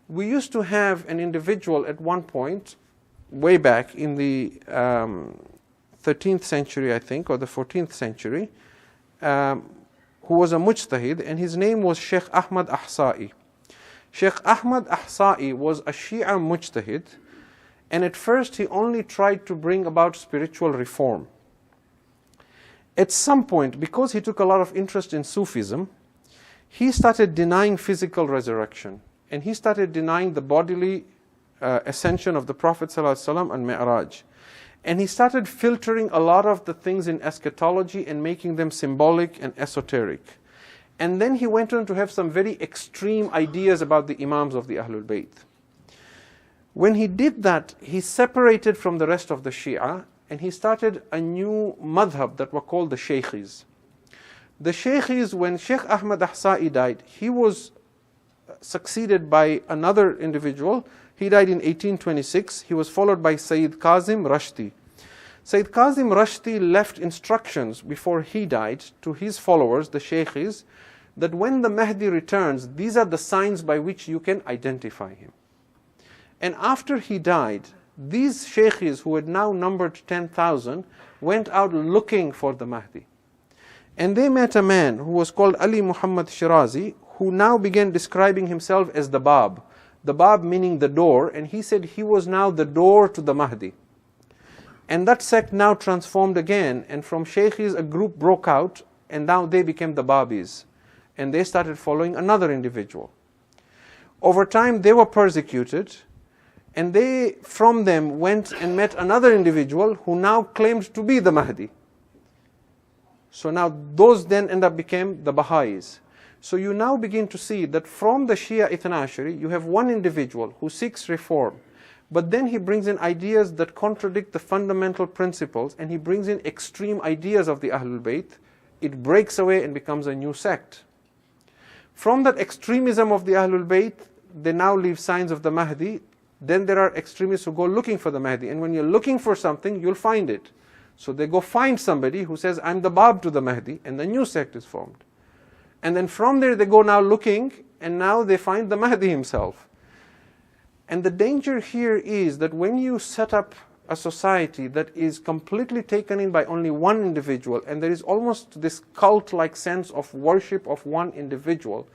We used to have an individual at one point, way back in the 13th century, I think, or the 14th century, who was a mujtahid, and his name was Sheikh Ahmad Ahsa'i. Sheikh Ahmad Ahsa'i was a Shia mujtahid, and at first he only tried to bring about spiritual reform. At some point, because he took a lot of interest in Sufism, he started denying physical resurrection, and he started denying the bodily ascension of the Prophet ﷺ and Mi'raj. And he started filtering a lot of the things in eschatology and making them symbolic and esoteric. And then he went on to have some very extreme ideas about the Imams of the Ahlul Bayt. When he did that, he separated from the rest of the Shia, and he started a new madhab that were called the Shaykhis. The Shaykhis, when Sheikh Ahmad Ahsa'i died, he was succeeded by another individual. He died in 1826. He was followed by Sayyid Kazim Rashti. Sayyid Kazim Rashti left instructions before he died to his followers, the Shaykhis, that when the Mahdi returns, these are the signs by which you can identify him. And after he died, these Shaykhis, who had now numbered 10,000, went out looking for the Mahdi. And they met a man who was called Ali Muhammad Shirazi, who now began describing himself as the Bab. The Bab meaning the door, and he said he was now the door to the Mahdi. And that sect now transformed again, and from Shaykhis a group broke out, and now they became the Babis. And they started following another individual. Over time they were persecuted, and they from them went and met another individual who now claimed to be the Mahdi. So now those then end up became the Baha'is. So you now begin to see that from the Shia Ithna Ashari, you have one individual who seeks reform, but then he brings in ideas that contradict the fundamental principles, and he brings in extreme ideas of the Ahlul Bayt. It breaks away and becomes a new sect. From that extremism of the Ahlul Bayt, they now leave signs of the Mahdi. Then there are extremists who go looking for the Mahdi, and when you're looking for something, you'll find it. So they go find somebody who says, I'm the Bab to the Mahdi, and the new sect is formed. And then from there they go now looking, and now they find the Mahdi himself. And the danger here is that when you set up a society that is completely taken in by only one individual, and there is almost this cult-like sense of worship of one individual,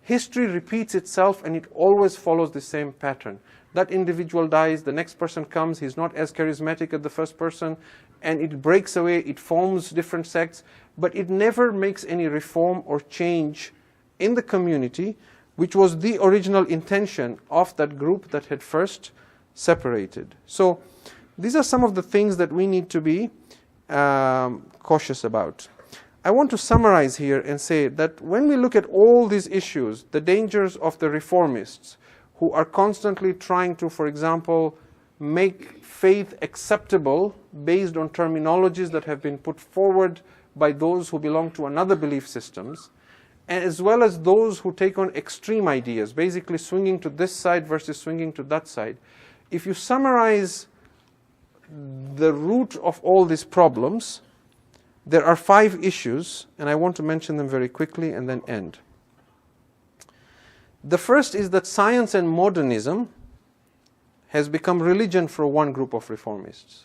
history repeats itself and it always follows the same pattern. That individual dies, the next person comes, he's not as charismatic as the first person, and it breaks away, it forms different sects, but it never makes any reform or change in the community, which was the original intention of that group that had first separated. So these are some of the things that we need to be cautious about. I want to summarize here and say that when we look at all these issues, the dangers of the reformists who are constantly trying to, for example, make faith acceptable based on terminologies that have been put forward by those who belong to another belief systems, as well as those who take on extreme ideas, basically swinging to this side versus swinging to that side. If you summarize the root of all these problems, there are 5 issues, and I want to mention them very quickly and then end. The first is that science and modernism has become religion for one group of reformists.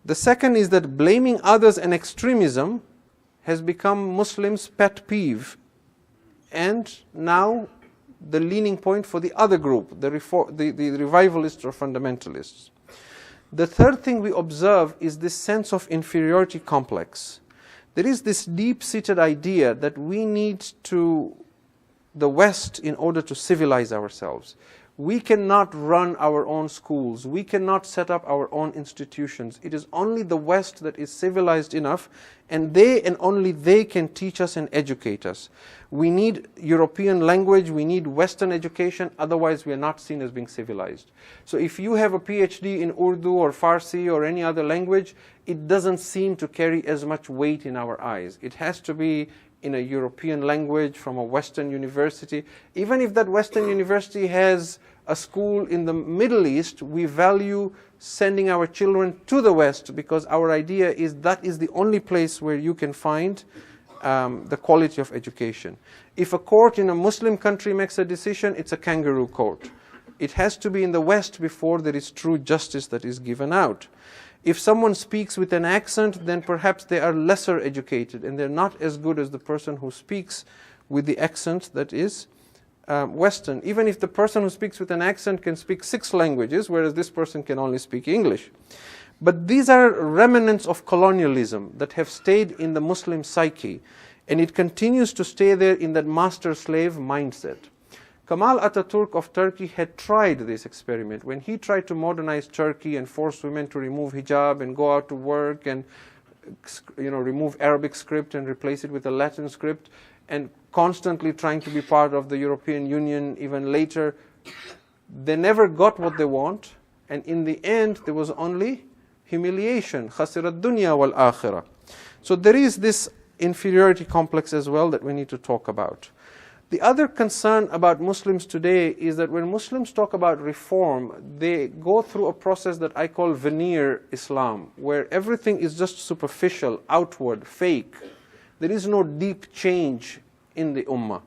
The second is that blaming others and extremism has become Muslims' pet peeve, and now the leaning point for the other group, the revivalists or fundamentalists. The third thing we observe is this sense of inferiority complex. There is this deep-seated idea that we need the West in order to civilize ourselves. We cannot run our own schools. We cannot set up our own institutions. It is only the West that is civilized enough, and they and only they can teach us and educate us. We need European language, we need Western education, otherwise we are not seen as being civilized. So if you have a PhD in Urdu or Farsi or any other language, it doesn't seem to carry as much weight in our eyes. It has to be in a European language from a Western university. Even if that Western university has a school in the Middle East, we value sending our children to the West because our idea is that is the only place where you can find the quality of education. If a court in a Muslim country makes a decision, it's a kangaroo court. It has to be in the West before there is true justice that is given out. If someone speaks with an accent, then perhaps they are lesser educated and they're not as good as the person who speaks with the accent that is Western. Even if the person who speaks with an accent can speak 6 languages, whereas this person can only speak English. But these are remnants of colonialism that have stayed in the Muslim psyche, and it continues to stay there in that master-slave mindset. Kemal Atatürk of Turkey had tried this experiment. When he tried to modernize Turkey and force women to remove hijab and go out to work and remove Arabic script and replace it with a Latin script, and constantly trying to be part of the European Union even later, they never got what they want, and in the end there was only humiliation. خَسِرَ الدُّنْيَا وَالْآخِرَةِ. So there is this inferiority complex as well that we need to talk about. The other concern about Muslims today is that when Muslims talk about reform, they go through a process that I call veneer Islam, where everything is just superficial, outward, fake. There is no deep change in the ummah.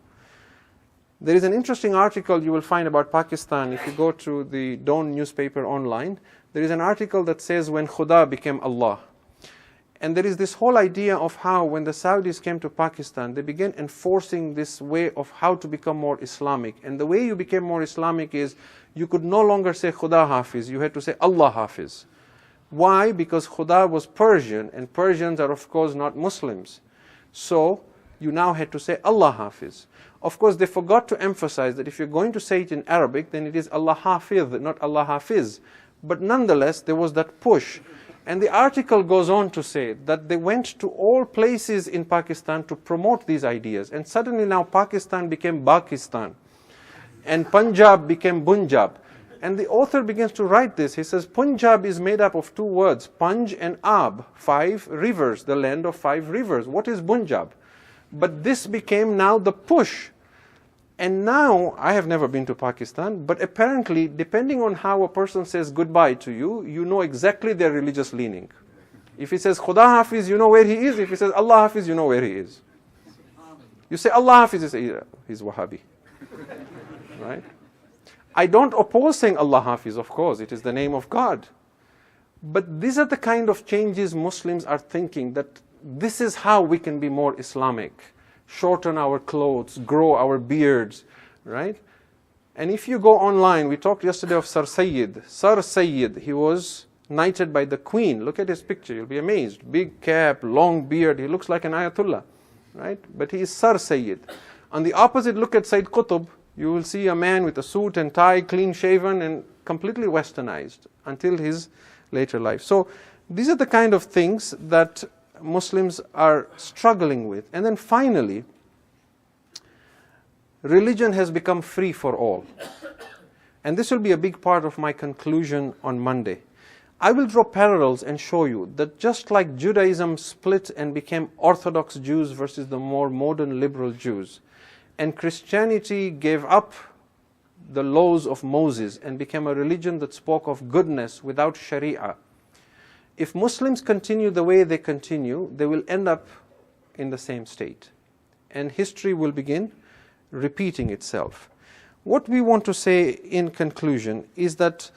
There is an interesting article you will find about Pakistan if you go to the Dawn newspaper online. There is an article that says when Khuda became Allah. And there is this whole idea of how when the Saudis came to Pakistan, they began enforcing this way of how to become more Islamic. And the way you became more Islamic is you could no longer say Khuda Hafiz, you had to say Allah Hafiz. Why? Because Khuda was Persian, and Persians are of course not Muslims. So you now had to say Allah Hafiz. Of course, they forgot to emphasize that if you're going to say it in Arabic, then it is Allah Hafiz, not Allah Hafiz. But nonetheless, there was that push. And the article goes on to say that they went to all places in Pakistan to promote these ideas. And suddenly now Pakistan became Pakistan. And Punjab became Punjab. And the author begins to write this. He says, Punjab is made up of 2 words, Panj and Ab, 5 rivers, the land of 5 rivers. What is Punjab? But this became now the push. And now, I have never been to Pakistan, but apparently, depending on how a person says goodbye to you, you know exactly their religious leaning. If he says Khuda Hafiz, you know where he is. If he says Allah Hafiz, you know where he is. You say Allah Hafiz, you say, yeah, he's Wahhabi. Right? I don't oppose saying Allah Hafiz, of course, it is the name of God. But these are the kind of changes Muslims are thinking, that this is how we can be more Islamic. Shorten our clothes, grow our beards, right? And if you go online, we talked yesterday of Sar Sayyid. Sar Sayyid, he was knighted by the Queen. Look at his picture, you'll be amazed. Big cap, long beard, he looks like an Ayatollah, right? But he is Sar Sayyid. On the opposite, look at Sayyid Qutb. You will see a man with a suit and tie, clean shaven and completely westernized until his later life. So These are the kind of things that Muslims are struggling with. And then finally, religion has become free for all. And this will be a big part of my conclusion on Monday. I will draw parallels and show you that just like Judaism split and became Orthodox Jews versus the more modern liberal Jews, and Christianity gave up the laws of Moses and became a religion that spoke of goodness without Sharia, if Muslims continue the way they continue, they will end up in the same state. And history will begin repeating itself. What we want to say in conclusion is that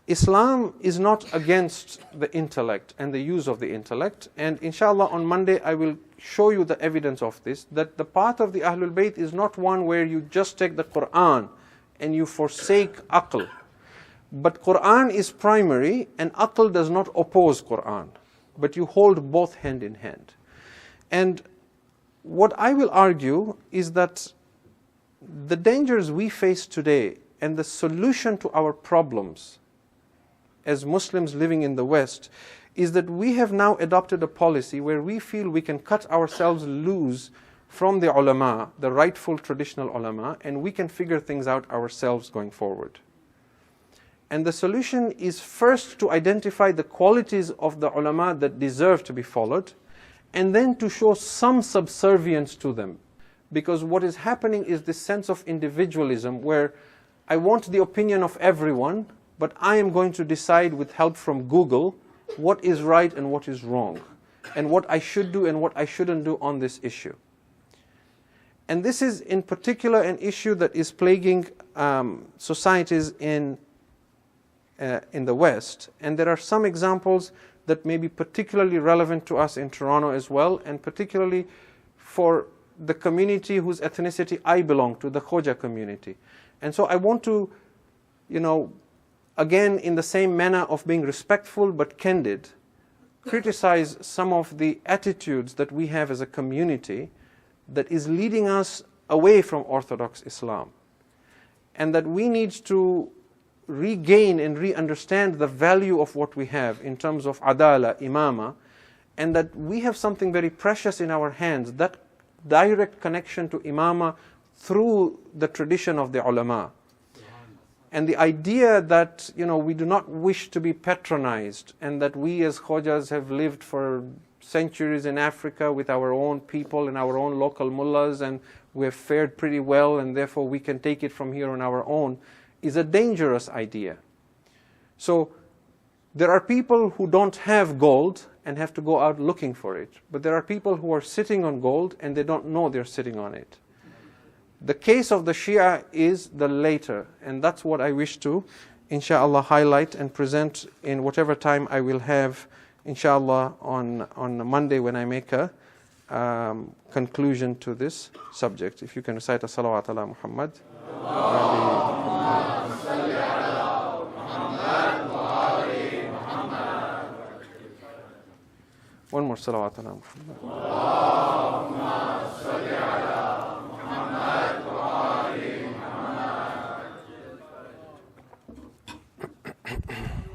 Islam is not against the intellect and the use of the intellect. And inshallah on Monday I will show you the evidence of this, that the path of the Ahlul Bayt is not one where you just take the Quran and you forsake aql. But Quran is primary and aql does not oppose Quran. But you hold both hand in hand. And what I will argue is that the dangers we face today and the solution to our problems as Muslims living in the West is that we have now adopted a policy where we feel we can cut ourselves loose from the ulama, the rightful traditional ulama, and we can figure things out ourselves going forward. And the solution is first to identify the qualities of the ulama that deserve to be followed, and then to show some subservience to them. Because what is happening is this sense of individualism where I want the opinion of everyone, but I am going to decide with help from Google what is right and what is wrong, and what I should do and what I shouldn't do on this issue. And this is in particular an issue that is plaguing societies in the West. And there are some examples that may be particularly relevant to us in Toronto as well, and particularly for the community whose ethnicity I belong to, the Khoja community. And so I want to, again, in the same manner of being respectful but candid, criticize some of the attitudes that we have as a community that is leading us away from Orthodox Islam. And that we need to regain and re-understand the value of what we have in terms of adala, imama, and that we have something very precious in our hands, that direct connection to imama through the tradition of the ulama. And the idea that, we do not wish to be patronized, and that we as Khojas have lived for centuries in Africa with our own people and our own local mullahs, and we have fared pretty well, and therefore we can take it from here on our own, is a dangerous idea. So there are people who don't have gold and have to go out looking for it. But there are people who are sitting on gold and they don't know they're sitting on it. The case of the Shia is the later, and that's what I wish to, inshallah, highlight and present in whatever time I will have, inshallah, on Monday when I make a conclusion to this subject. If you can recite a salawat ala Muhammad. One more salawat ala Muhammad.